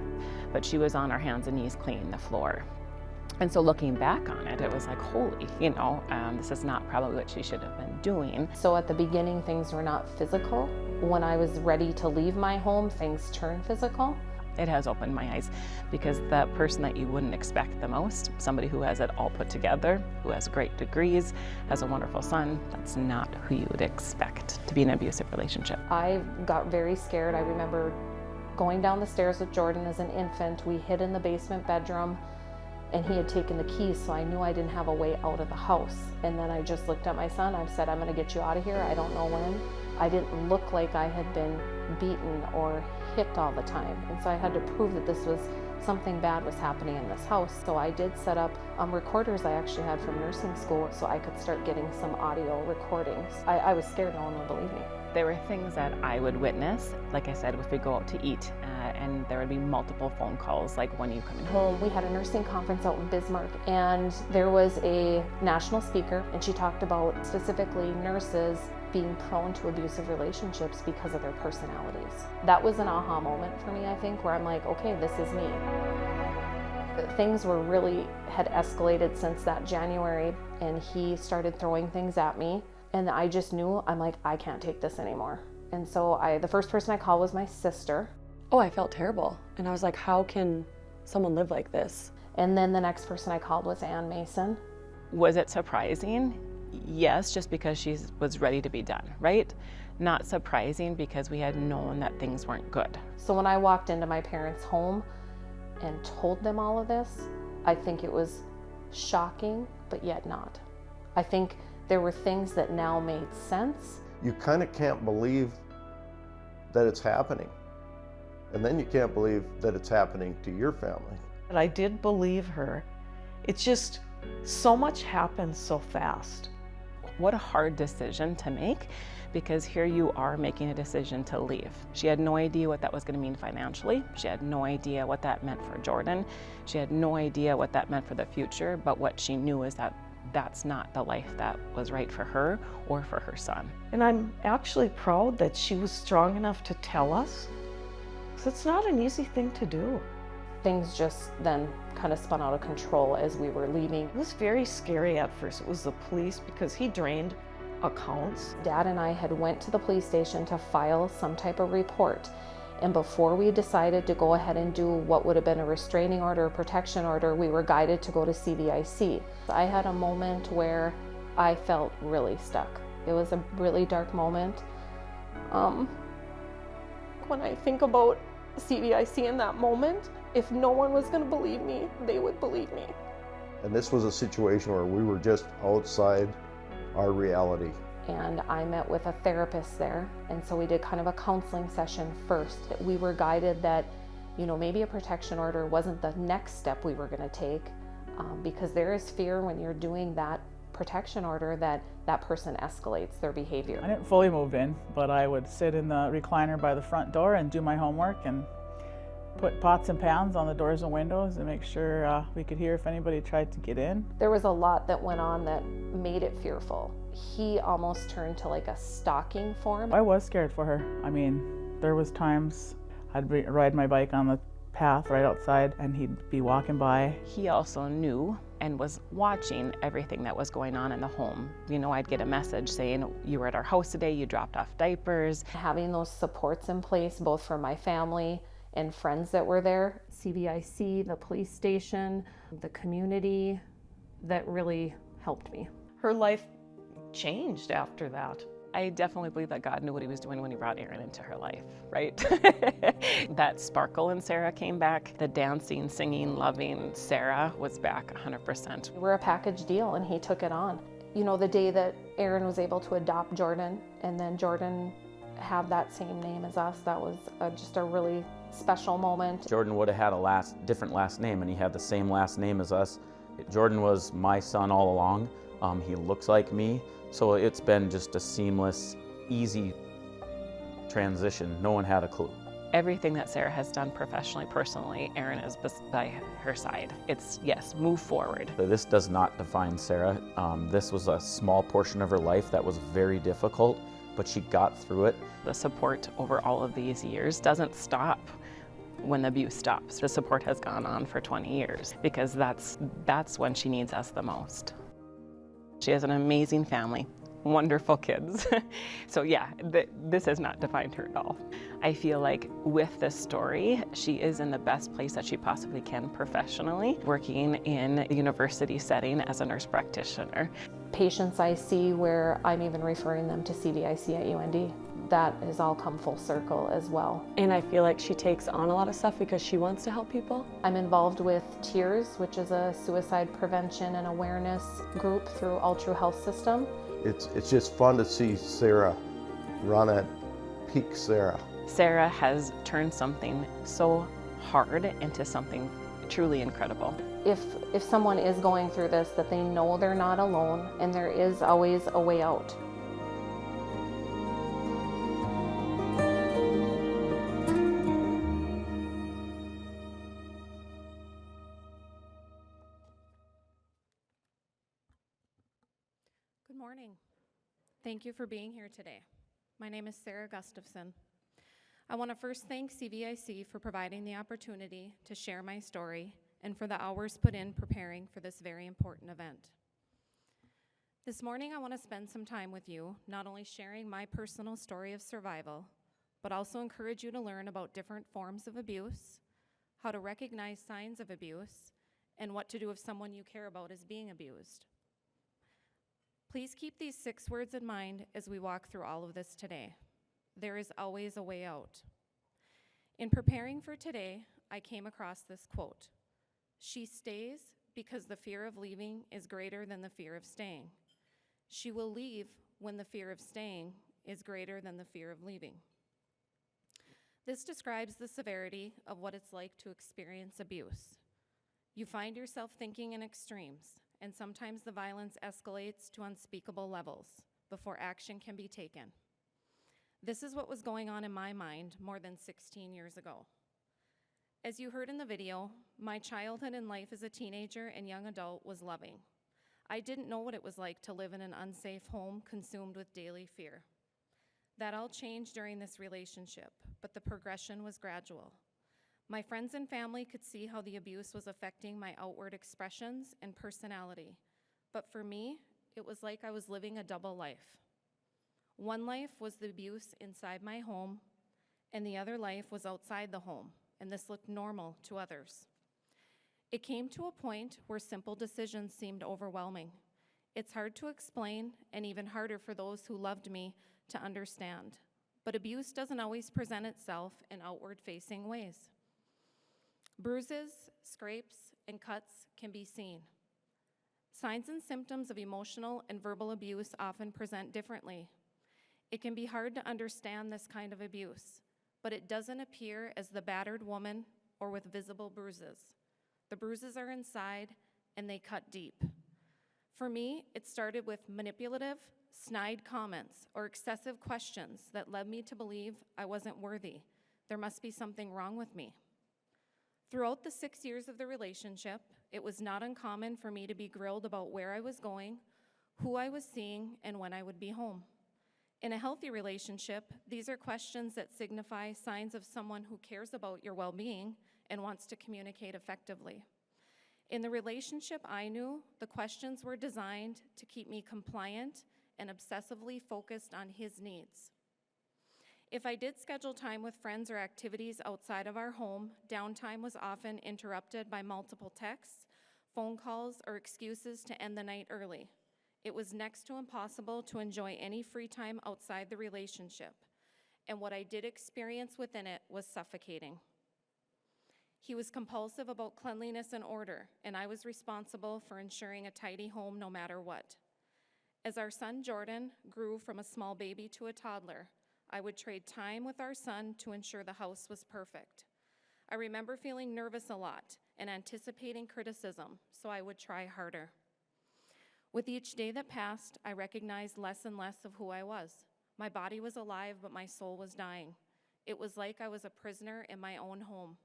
But she was on her hands and knees cleaning the floor. And so looking back on it, it was like, holy, this is not probably what she should have been doing. So at the beginning, things were not physical. When I was ready to leave my home, things turned physical. It has opened my eyes, because that person that you wouldn't expect the most, somebody who has it all put together, who has great degrees, has a wonderful son, that's not who you would expect to be in an abusive relationship. I got very scared. I remember going down the stairs with Jordan as an infant. We hid in the basement bedroom, and he had taken the keys, so I knew I didn't have a way out of the house. And then I just looked at my son. I said, I'm gonna get you out of here. I don't know when. I didn't look like I had been beaten or hit all the time. And so I had to prove that this was something bad was happening in this house. So I did set up recorders I actually had from nursing school so I could start getting some audio recordings. I was scared no one would believe me. There were things that I would witness, like I said, if we go out to eat, and there would be multiple phone calls, like, when are you coming home? We had a nursing conference out in Bismarck, and there was a national speaker, and she talked about specifically nurses being prone to abusive relationships because of their personalities. That was an aha moment for me, I think, where I'm like, okay, this is me. Things had escalated since that January, and he started throwing things at me. And I just knew, I'm like, I can't take this anymore. And so the first person I called was my sister. Oh, I felt terrible. And I was like, how can someone live like this? And then the next person I called was Ann Mason. Was it surprising? Yes, just because she was ready to be done, right? Not surprising because we had known that things weren't good. So when I walked into my parents' home and told them all of this, I think it was shocking, but yet not. I think there were things that now made sense. You kind of can't believe that it's happening. And then you can't believe that it's happening to your family. But I did believe her. It's just so much happens so fast. What a hard decision to make, because here you are making a decision to leave. She had no idea what that was going to mean financially. She had no idea what that meant for Jordan. She had no idea what that meant for the future, but what she knew is that that's not the life that was right for her or for her son. And I'm actually proud that she was strong enough to tell us, because it's not an easy thing to do. Things just then kind of spun out of control as we were leaving. It was very scary at first. It was the police, because he drained accounts. Dad and I had went to the police station to file some type of report. And before we decided to go ahead and do what would have been a restraining order or protection order, we were guided to go to CVIC. I had a moment where I felt really stuck. It was a really dark moment. When I think about CVIC in that moment, if no one was going to believe me, they would believe me. And this was a situation where we were just outside our reality. And I met with a therapist there, and so we did kind of a counseling session first. We were guided that, you know, maybe a protection order wasn't the next step we were going to take, because there is fear when you're doing that protection order that that person escalates their behavior. I didn't fully move in, but I would sit in the recliner by the front door and do my homework and put pots and pans on the doors and windows and make sure we could hear if anybody tried to get in. There was a lot that went on that made it fearful. He almost turned to like a stalking form. I was scared for her. I mean, there was times I'd ride my bike on the path right outside and he'd be walking by. He also knew and was watching everything that was going on in the home. You know, I'd get a message saying, you were at our house today, you dropped off diapers. Having those supports in place, both for my family and friends that were there, CVIC, the police station, the community, that really helped me. Her life changed after that. I definitely believe that God knew what he was doing when he brought Aaron into her life, right? That sparkle in Sarah came back. The dancing, singing, loving Sarah was back 100%. We're a package deal, and he took it on. You know, the day that Aaron was able to adopt Jordan, and then Jordan have that same name as us, that was just a really special moment. Jordan would have had a different last name, and he had the same last name as us. Jordan was my son all along. He looks like me, so it's been just a seamless, easy transition. No one had a clue. Everything that Sarah has done professionally, personally, Aaron is by her side. It's, yes, move forward. This does not define Sarah. This was a small portion of her life that was very difficult, but she got through it. The support over all of these years doesn't stop when the abuse stops. The support has gone on for 20 years because that's when she needs us the most. She has an amazing family, wonderful kids. So yeah, this has not defined her at all. I feel like with this story, she is in the best place that she possibly can professionally, working in a university setting as a nurse practitioner. Patients I see where I'm even referring them to CVIC at UND. That has all come full circle as well. And I feel like she takes on a lot of stuff because she wants to help people. I'm involved with TEARS, which is a suicide prevention and awareness group through All True Health System. It's just fun to see Sarah run at peak Sarah. Sarah has turned something so hard into something truly incredible. If someone is going through this, that they know they're not alone and there is always a way out. Good morning. Thank you for being here today. My name is Sarah Gustafson. I want to first thank CVIC for providing the opportunity to share my story and for the hours put in preparing for this very important event. This morning, I want to spend some time with you, not only sharing my personal story of survival, but also encourage you to learn about different forms of abuse, how to recognize signs of abuse, and what to do if someone you care about is being abused. Please keep these 6 words in mind as we walk through all of this today. There is always a way out. In preparing for today, I came across this quote. She stays because the fear of leaving is greater than the fear of staying. She will leave when the fear of staying is greater than the fear of leaving. This describes the severity of what it's like to experience abuse. You find yourself thinking in extremes, and sometimes the violence escalates to unspeakable levels before action can be taken. This is what was going on in my mind more than 16 years ago. As you heard in the video, my childhood and life as a teenager and young adult was loving. I didn't know what it was like to live in an unsafe home consumed with daily fear. That all changed during this relationship, but the progression was gradual. My friends and family could see how the abuse was affecting my outward expressions and personality, but for me, it was like I was living a double life. One life was the abuse inside my home, and the other life was outside the home, and this looked normal to others. It came to a point where simple decisions seemed overwhelming. It's hard to explain, and even harder for those who loved me to understand. But abuse doesn't always present itself in outward-facing ways. Bruises, scrapes, and cuts can be seen. Signs and symptoms of emotional and verbal abuse often present differently. It can be hard to understand this kind of abuse, but it doesn't appear as the battered woman or with visible bruises. The bruises are inside, and they cut deep. For me, it started with manipulative, snide comments or excessive questions that led me to believe I wasn't worthy. There must be something wrong with me. Throughout the 6 years of the relationship, it was not uncommon for me to be grilled about where I was going, who I was seeing, and when I would be home. In a healthy relationship, these are questions that signify signs of someone who cares about your well-being and wants to communicate effectively. In the relationship I knew, the questions were designed to keep me compliant and obsessively focused on his needs. If I did schedule time with friends or activities outside of our home, downtime was often interrupted by multiple texts, phone calls, or excuses to end the night early. It was next to impossible to enjoy any free time outside the relationship, and what I did experience within it was suffocating. He was compulsive about cleanliness and order, and I was responsible for ensuring a tidy home no matter what. As our son Jordan grew from a small baby to a toddler, I would trade time with our son to ensure the house was perfect. I remember feeling nervous a lot and anticipating criticism, so I would try harder. With each day that passed, I recognized less and less of who I was. My body was alive, but my soul was dying. It was like I was a prisoner in my own home.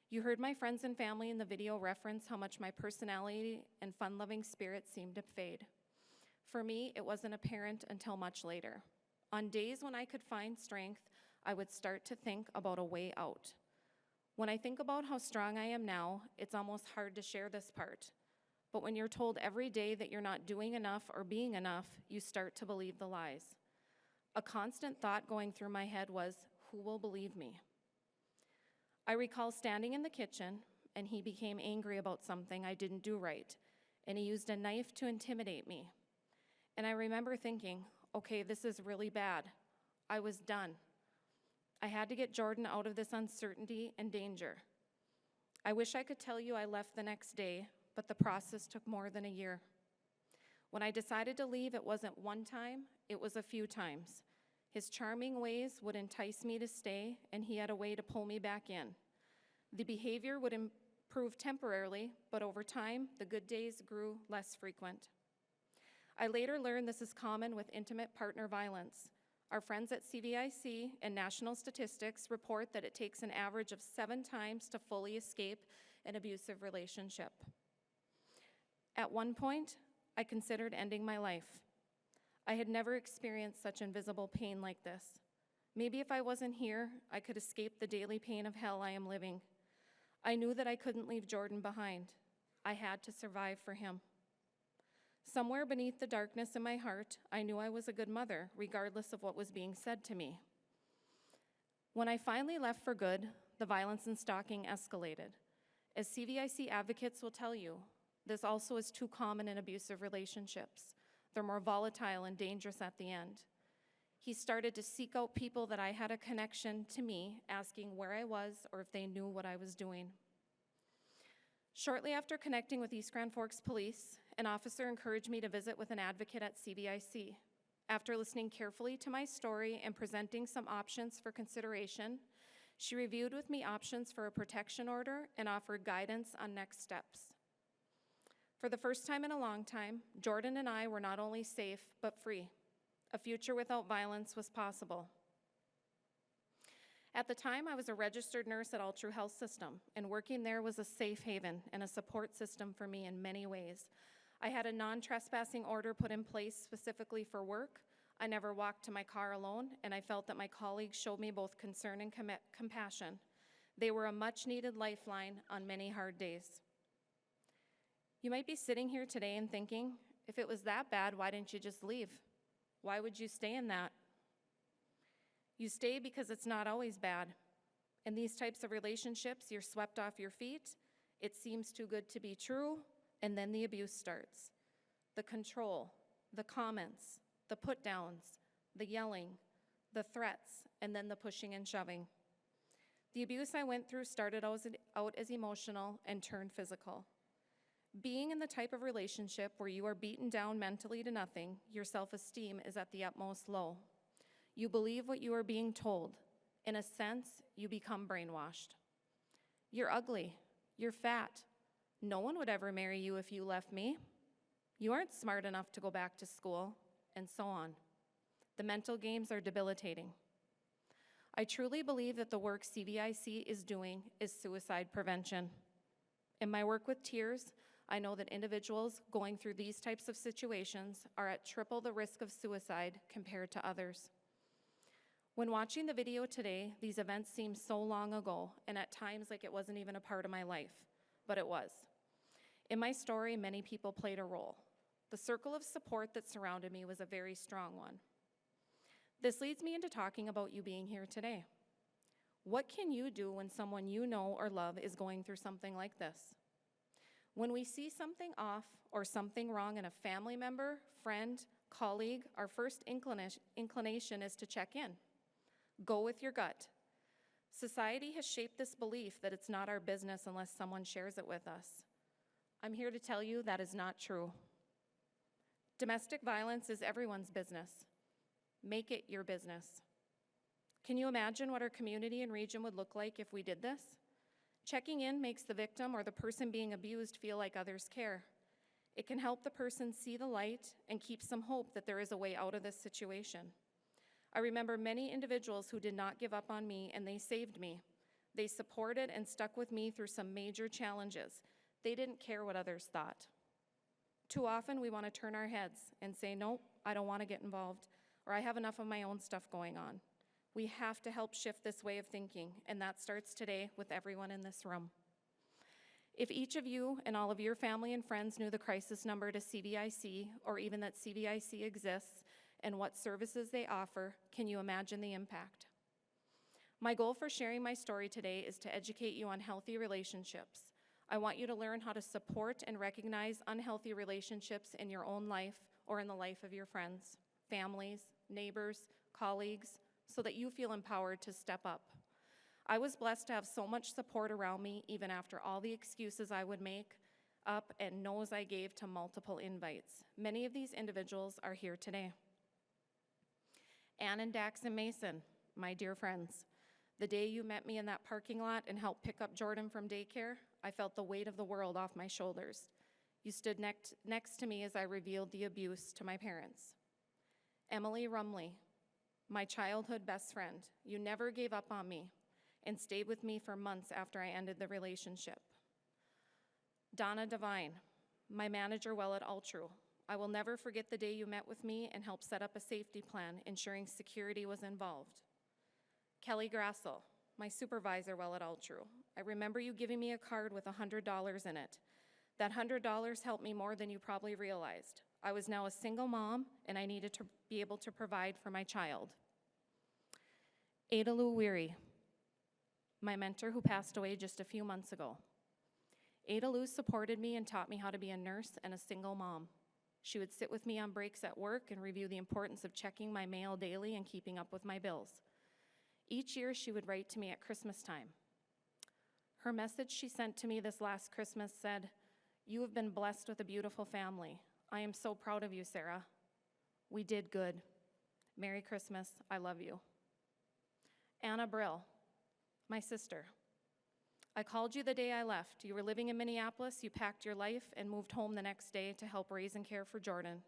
You heard my friends and family in the video reference how much my personality and fun-loving spirit seemed to fade. For me, it wasn't apparent until much later. On days when I could find strength, I would start to think about a way out. When I think about how strong I am now, it's almost hard to share this part. But when you're told every day that you're not doing enough or being enough, you start to believe the lies. A constant thought going through my head was, who will believe me? I recall standing in the kitchen, and he became angry about something I didn't do right, and he used a knife to intimidate me. And I remember thinking, okay, this is really bad. I was done. I had to get Jordan out of this uncertainty and danger. I wish I could tell you I left the next day, but the process took more than a year. When I decided to leave, it wasn't one time, it was a few times. His charming ways would entice me to stay, and he had a way to pull me back in. The behavior would improve temporarily, but over time, the good days grew less frequent. I later learned this is common with intimate partner violence. Our friends at CVIC and national statistics report that it takes an average of 7 times to fully escape an abusive relationship. At one point, I considered ending my life. I had never experienced such invisible pain like this. Maybe if I wasn't here, I could escape the daily pain of hell I am living. I knew that I couldn't leave Jordan behind. I had to survive for him. Somewhere beneath the darkness in my heart, I knew I was a good mother, regardless of what was being said to me. When I finally left for good, the violence and stalking escalated. As CVIC advocates will tell you, this also is too common in abusive relationships. They're more volatile and dangerous at the end. He started to seek out people that I had a connection to me, asking where I was or if they knew what I was doing. Shortly after connecting with East Grand Forks Police, an officer encouraged me to visit with an advocate at CVIC. After listening carefully to my story and presenting some options for consideration, She reviewed with me options for a protection order and offered guidance on next steps. For the first time in a long time, Jordan and I were not only safe, but free. A future without violence was possible. At the time, I was a registered nurse at All True Health System, and working there was a safe haven and a support system for me in many ways. I had a non-trespassing order put in place specifically for work. I never walked to my car alone, and I felt that my colleagues showed me both concern and compassion. They were a much-needed lifeline on many hard days. You might be sitting here today and thinking, if it was that bad, why didn't you just leave? Why would you stay in that? You stay because it's not always bad. In these types of relationships, you're swept off your feet, it seems too good to be true, and then the abuse starts. The control, the comments, the put-downs, the yelling, the threats, and then the pushing and shoving. The abuse I went through started out as emotional and turned physical. Being in the type of relationship where you are beaten down mentally to nothing, your self-esteem is at the utmost low. You believe what you are being told. In a sense, you become brainwashed. You're ugly. You're fat. No one would ever marry you if you left me. You aren't smart enough to go back to school, and so on. The mental games are debilitating. I truly believe that the work CVIC is doing is suicide prevention. In my work with TEARS, I know that individuals going through these types of situations are at triple the risk of suicide compared to others. When watching the video today, these events seem so long ago, and at times like it wasn't even a part of my life, but it was. In my story, many people played a role. The circle of support that surrounded me was a very strong one. This leads me into talking about you being here today. What can you do when someone you know or love is going through something like this? When we see something off or something wrong in a family member, friend, colleague, our first inclination is to check in. Go with your gut. Society has shaped this belief that it's not our business unless someone shares it with us. I'm here to tell you that is not true. Domestic violence is everyone's business. Make it your business. Can you imagine what our community and region would look like if we did this? Checking in makes the victim or the person being abused feel like others care. It can help the person see the light and keep some hope that there is a way out of this situation. I remember many individuals who did not give up on me, and they saved me. They supported and stuck with me through some major challenges. They didn't care what others thought. Too often we want to turn our heads and say, nope, I don't want to get involved, or I have enough of my own stuff going on. We have to help shift this way of thinking, and that starts today with everyone in this room. If each of you and all of your family and friends knew the crisis number to CVIC, or even that CVIC exists and what services they offer, can you imagine the impact? My goal for sharing my story today is to educate you on healthy relationships. I want you to learn how to support and recognize unhealthy relationships in your own life or in the life of your friends, families, neighbors, colleagues, so that you feel empowered to step up. I was blessed to have so much support around me, even after all the excuses I would make up and no's I gave to multiple invites. Many of these individuals are here today. Ann and Dax and Mason, my dear friends, the day you met me in that parking lot and helped pick up Jordan from daycare, I felt the weight of the world off my shoulders. You stood next to me as I revealed the abuse to my parents. Emily Rumley, my childhood best friend, you never gave up on me and stayed with me for months after I ended the relationship. Donna Devine, my manager well at All True. I will never forget the day you met with me and helped set up a safety plan, ensuring security was involved. Kelly Grassel, my supervisor well at All True. I remember you giving me a card with $100 in it. That $100 helped me more than you probably realized. I was now a single mom, and I needed to be able to provide for my child. Ada Lou Weary, my mentor who passed away just a few months ago. Ada Lou supported me and taught me how to be a nurse and a single mom. She would sit with me on breaks at work and review the importance of checking my mail daily and keeping up with my bills. Each year, she would write to me at Christmas time. Her message she sent to me this last Christmas said, "You have been blessed with a beautiful family. I am so proud of you, Sarah. We did good. Merry Christmas. I love you." Anna Brill, My sister. I called you the day I left. You were living in Minneapolis, you packed your life and moved home the next day to help raise and care for Jordan.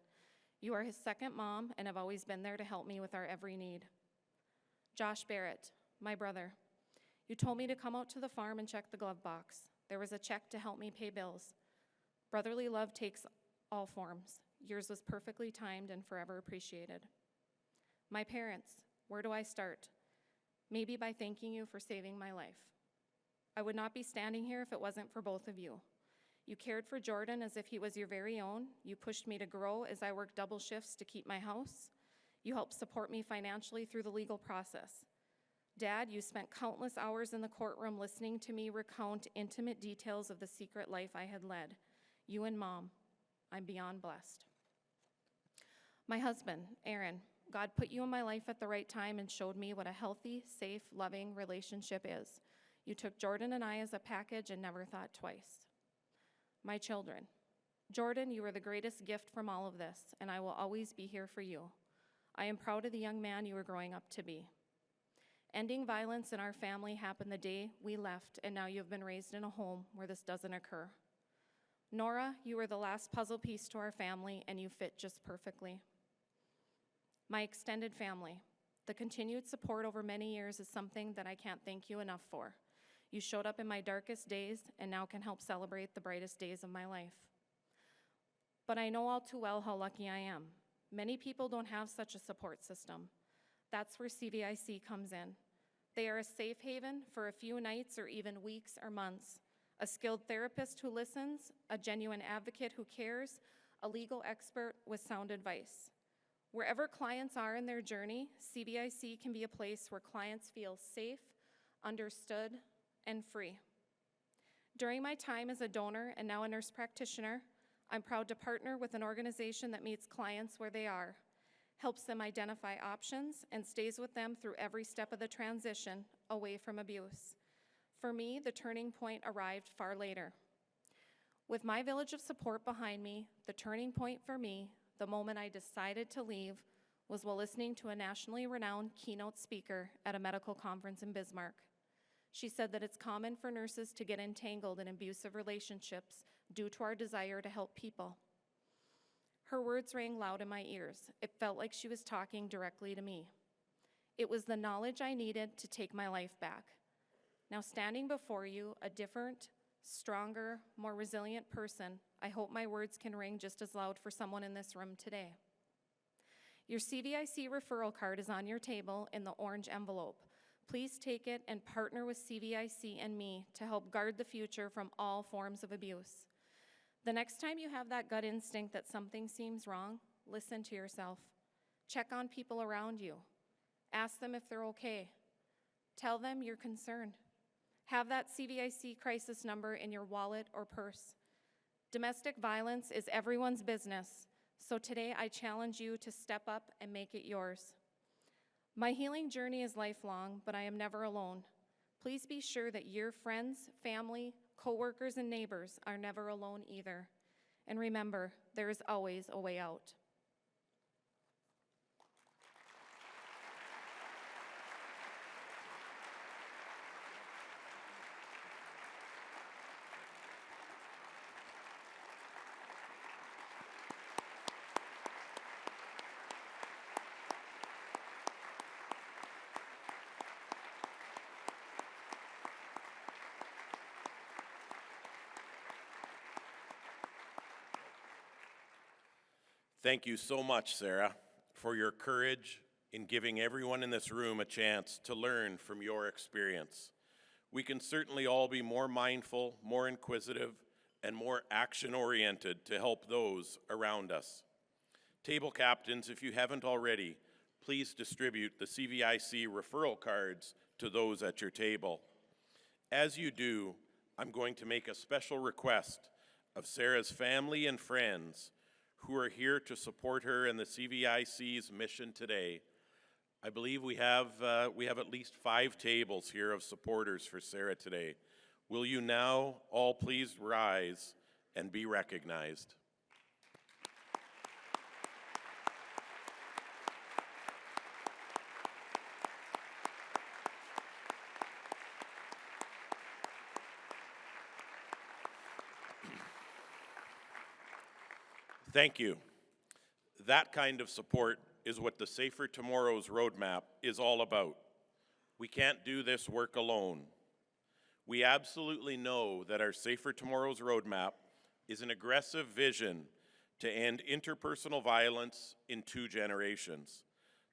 You are his second mom and have always been there to help me with our every need. Josh Barrett, my brother. You told me to come out to the farm and check the glove box. There was a check to help me pay bills. Brotherly love takes all forms. Yours was perfectly timed and forever appreciated. My parents, where do I start? Maybe by thanking you for saving my life. I would not be standing here if it wasn't for both of you. You cared for Jordan as if he was your very own. You pushed me to grow as I worked double shifts to keep my house. You helped support me financially through the legal process. Dad, you spent countless hours in the courtroom listening to me recount intimate details of the secret life I had led. You and Mom, I'm beyond blessed. My husband, Aaron, God put you in my life at the right time and showed me what a healthy, safe, loving relationship is. You took Jordan and I as a package and never thought twice. My children, Jordan, you are the greatest gift from all of this, and I will always be here for you. I am proud of the young man you are growing up to be. Ending violence in our family happened the day we left, and now you have been raised in a home where this doesn't occur. Nora, you were the last puzzle piece to our family, and you fit just perfectly. My extended family, the continued support over many years is something that I can't thank you enough for. You showed up in my darkest days and now can help celebrate the brightest days of my life. But I know all too well how lucky I am. Many people don't have such a support system. That's where CVIC comes in. They are a safe haven for a few nights or even weeks or months. A skilled therapist who listens, a genuine advocate who cares, a legal expert with sound advice. Wherever clients are in their journey, CVIC can be a place where clients feel safe, understood, and free. During my time as a donor and now a nurse practitioner, I'm proud to partner with an organization that meets clients where they are, helps them identify options, and stays with them through every step of the transition away from abuse. For me, the turning point arrived far later. With my village of support behind me, the turning point for me, the moment I decided to leave, was while listening to a nationally renowned keynote speaker at a medical conference in Bismarck. She said that it's common for nurses to get entangled in abusive relationships due to our desire to help people. Her words rang loud in my ears. It felt like she was talking directly to me. It was the knowledge I needed to take my life back. Now, standing before you, a different, stronger, more resilient person, I hope my words can ring just as loud for someone in this room today. Your CVIC referral card is on your table in the orange envelope. Please take it and partner with CVIC and me to help guard the future from all forms of abuse. The next time you have that gut instinct that something seems wrong, listen to yourself. Check on people around you. Ask them if they're okay. Tell them you're concerned. Have that CVIC crisis number in your wallet or purse. Domestic violence is everyone's business, so today I challenge you to step up and make it yours. My healing journey is lifelong, but I am never alone. Please be sure that your friends, family, coworkers, and neighbors are never alone either. And remember, there is always a way out. Thank you so much, Sarah, for your courage in giving everyone in this room a chance to learn from your experience. We can certainly all be more mindful, more inquisitive, and more action-oriented to help those around us. Table captains, if you haven't already, please distribute the CVIC referral cards to those at your table. As you do, I'm going to make a special request of Sarah's family and friends who are here to support her in the CVIC's mission today. I believe we have at least 5 tables here of supporters for Sarah today. Will you now all please rise and be recognized? Thank you. That kind of support is what the Safer Tomorrows Roadmap is all about. We can't do this work alone. We absolutely know that our Safer Tomorrows Roadmap is an aggressive vision to end interpersonal violence in 2 generations.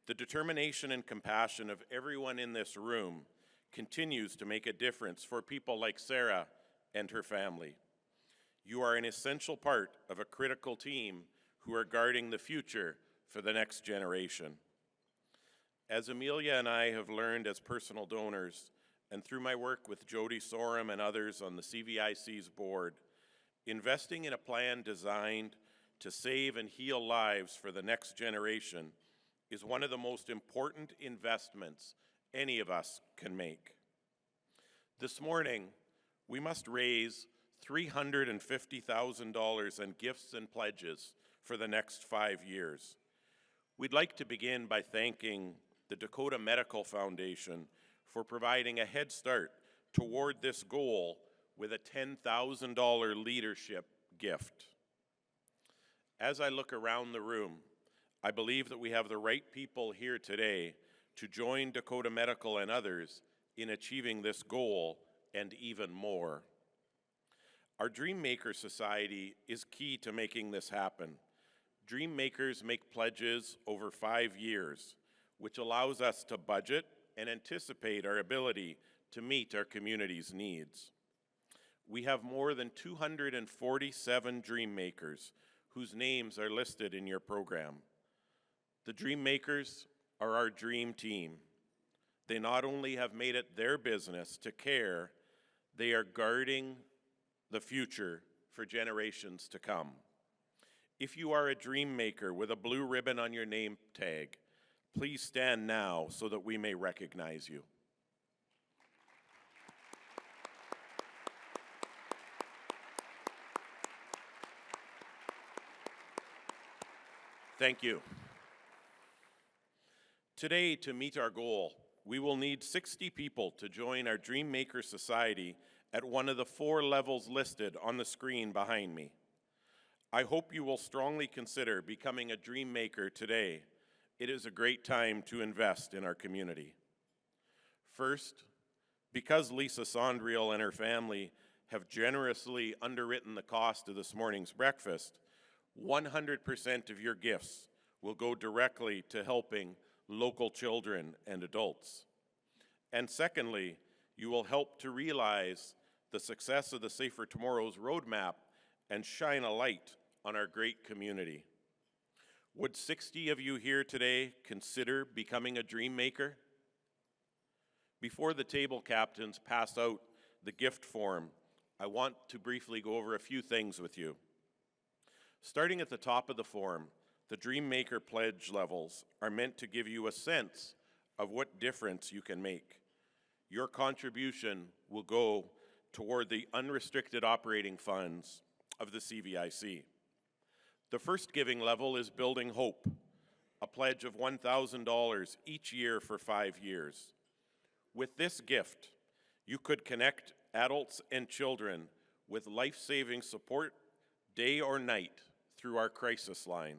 The determination and compassion of everyone in this room continues to make a difference for people like Sarah and her family. You are an essential part of a critical team who are guarding the future for the next generation. As Amelia and I have learned as personal donors, and through my work with Jody Sorum and others on the CVIC's board, investing in a plan designed to save and heal lives for the next generation is one of the most important investments any of us can make. This morning, we must raise $350,000 in gifts and pledges for the next 5 years. We'd like to begin by thanking the Dakota Medical Foundation for providing a head start toward this goal with a $10,000 leadership gift. As I look around the room, I believe that we have the right people here today to join Dakota Medical and others in achieving this goal and even more. Our Dream Maker Society is key to making this happen. Dream Makers make pledges over 5 years, which allows us to budget and anticipate our ability to meet our community's needs. We have more than 247 Dream Makers whose names are listed in your program. The Dream Makers are our dream team. They not only have made it their business to care, they are guarding the future for generations to come. If you are a Dream Maker with a blue ribbon on your name tag, please stand now so that we may recognize you. Thank you. Today, to meet our goal, we will need 60 people to join our Dream Maker Society at one of the 4 levels listed on the screen behind me. I hope you will strongly consider becoming a Dream Maker today. It is a great time to invest in our community. First, because Lisa Sondreal and her family have generously underwritten the cost of this morning's breakfast, 100% of your gifts will go directly to helping local children and adults. And secondly, you will help to realize the success of the Safer Tomorrows Roadmap and shine a light on our great community. Would 60 of you here today consider becoming a Dream Maker? Before the table captains pass out the gift form, I want to briefly go over a few things with you. Starting at the top of the form, the Dream Maker pledge levels are meant to give you a sense of what difference you can make. Your contribution will go toward the unrestricted operating funds of the CVIC. The first giving level is Building Hope, a pledge of $1,000 each year for 5 years. With this gift, you could connect adults and children with life-saving support day or night through our crisis line.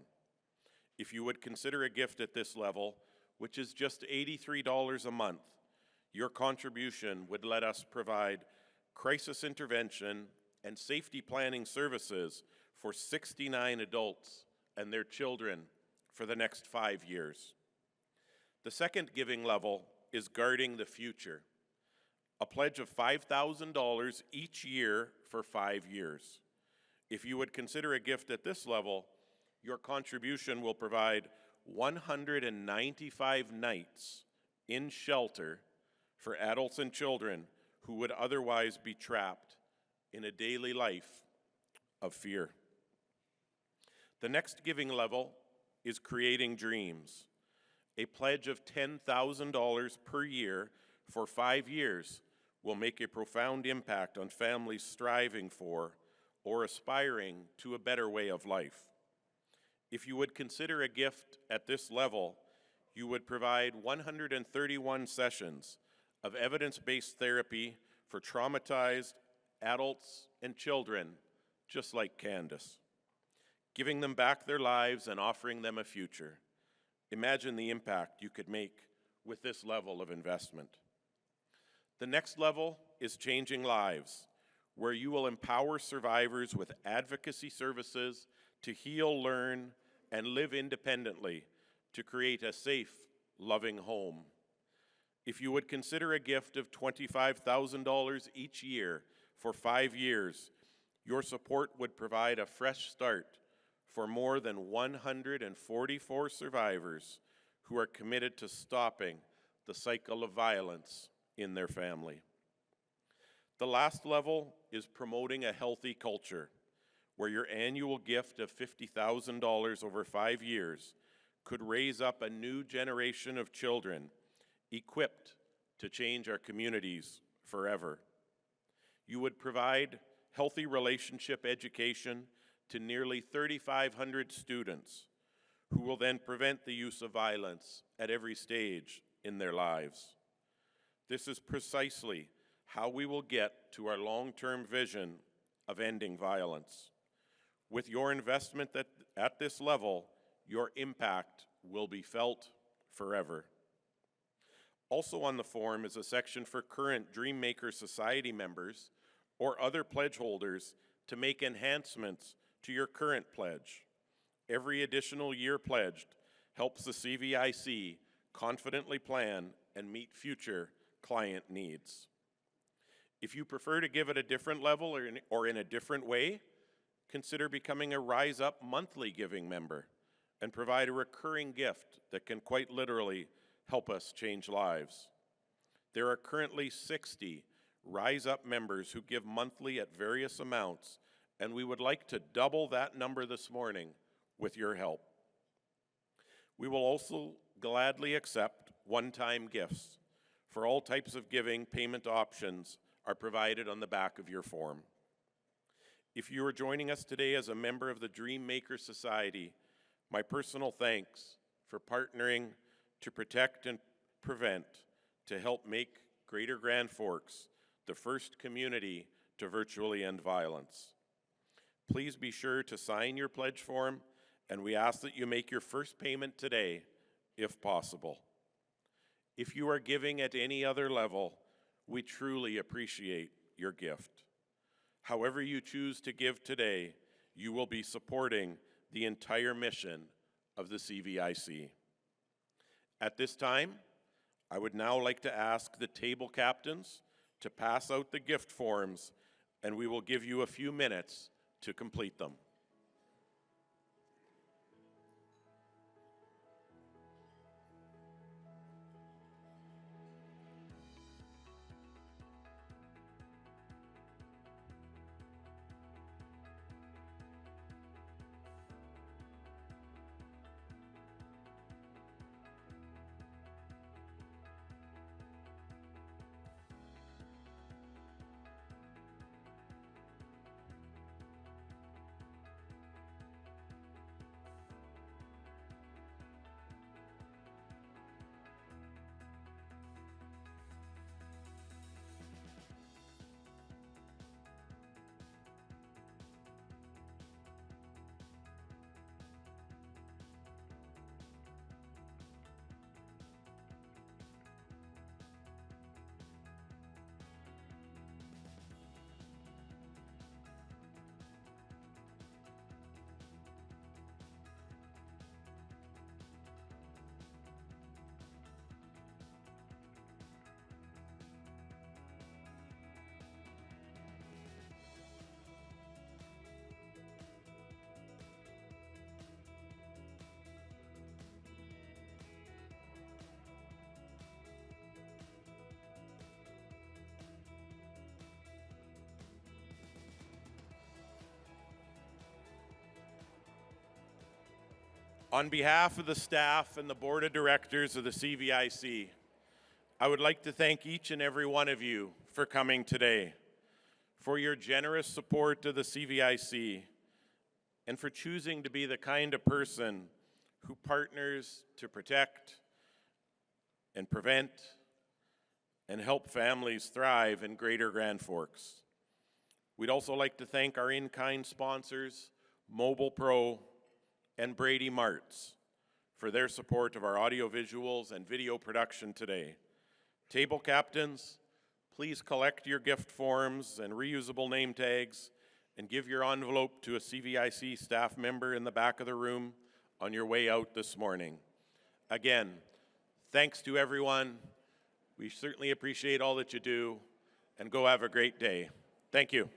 If you would consider a gift at this level, which is just $83 a month, your contribution would let us provide crisis intervention and safety planning services for 69 adults and their children for the next 5 years. The second giving level is Guarding the Future, a pledge of $5,000 each year for 5 years. If you would consider a gift at this level, your contribution will provide 195 nights in shelter for adults and children who would otherwise be trapped in a daily life of fear. The next giving level is Creating Dreams, a pledge of $10,000 per year for 5 years will make a profound impact on families striving for or aspiring to a better way of life. If you would consider a gift at this level, you would provide 131 sessions of evidence-based therapy for traumatized adults and children, just like Candace. giving them back their lives and offering them a future. Imagine the impact you could make with this level of investment. The next level is changing lives, where you will empower survivors with advocacy services to heal, learn, and live independently to create a safe, loving home. If you would consider a gift of $25,000 each year for 5 years, your support would provide a fresh start for more than 144 survivors who are committed to stopping the cycle of violence in their family. The last level is promoting a healthy culture, where your annual gift of $50,000 over 5 years could raise up a new generation of children equipped to change our communities forever. You would provide healthy relationship education to nearly 3,500 students who will then prevent the use of violence at every stage in their lives. This is precisely how we will get to our long-term vision of ending violence. With your investment at this level, your impact will be felt forever. Also on the form is a section for current Dreammaker Society members or other pledge holders to make enhancements to your current pledge. Every additional year pledged helps the CVIC confidently plan and meet future client needs. If you prefer to give at a different level or in a different way, consider becoming a Rise Up monthly giving member and provide a recurring gift that can quite literally help us change lives. There are currently 60 Rise Up members who give monthly at various amounts, and we would like to double that number this morning with your help. We will also gladly accept one-time gifts. For all types of giving, payment options are provided on the back of your form. If you are joining us today as a member of the Dreammaker Society, my personal thanks for partnering to protect and prevent to help make Greater Grand Forks the first community to virtually end violence. Please be sure to sign your pledge form, and we ask that you make your first payment today, if possible. If you are giving at any other level, we truly appreciate your gift. However you choose to give today, you will be supporting the entire mission of the CVIC. At this time, I would now like to ask the table captains to pass out the gift forms, and we will give you a few minutes to complete them. On behalf of the staff and the board of directors of the CVIC, I would like to thank each and every one of you for coming today, for your generous support of the CVIC, and for choosing to be the kind of person who partners to protect and prevent and help families thrive in Greater Grand Forks. We'd also like to thank our in-kind sponsors, Mobile Pro, and Brady Martz for their support of our audiovisuals and video production today. Table captains, please collect your gift forms and reusable name tags and give your envelope to a CVIC staff member in the back of the room on your way out this morning. Again, thanks to everyone. We certainly appreciate all that you do, and go have a great day. Thank you.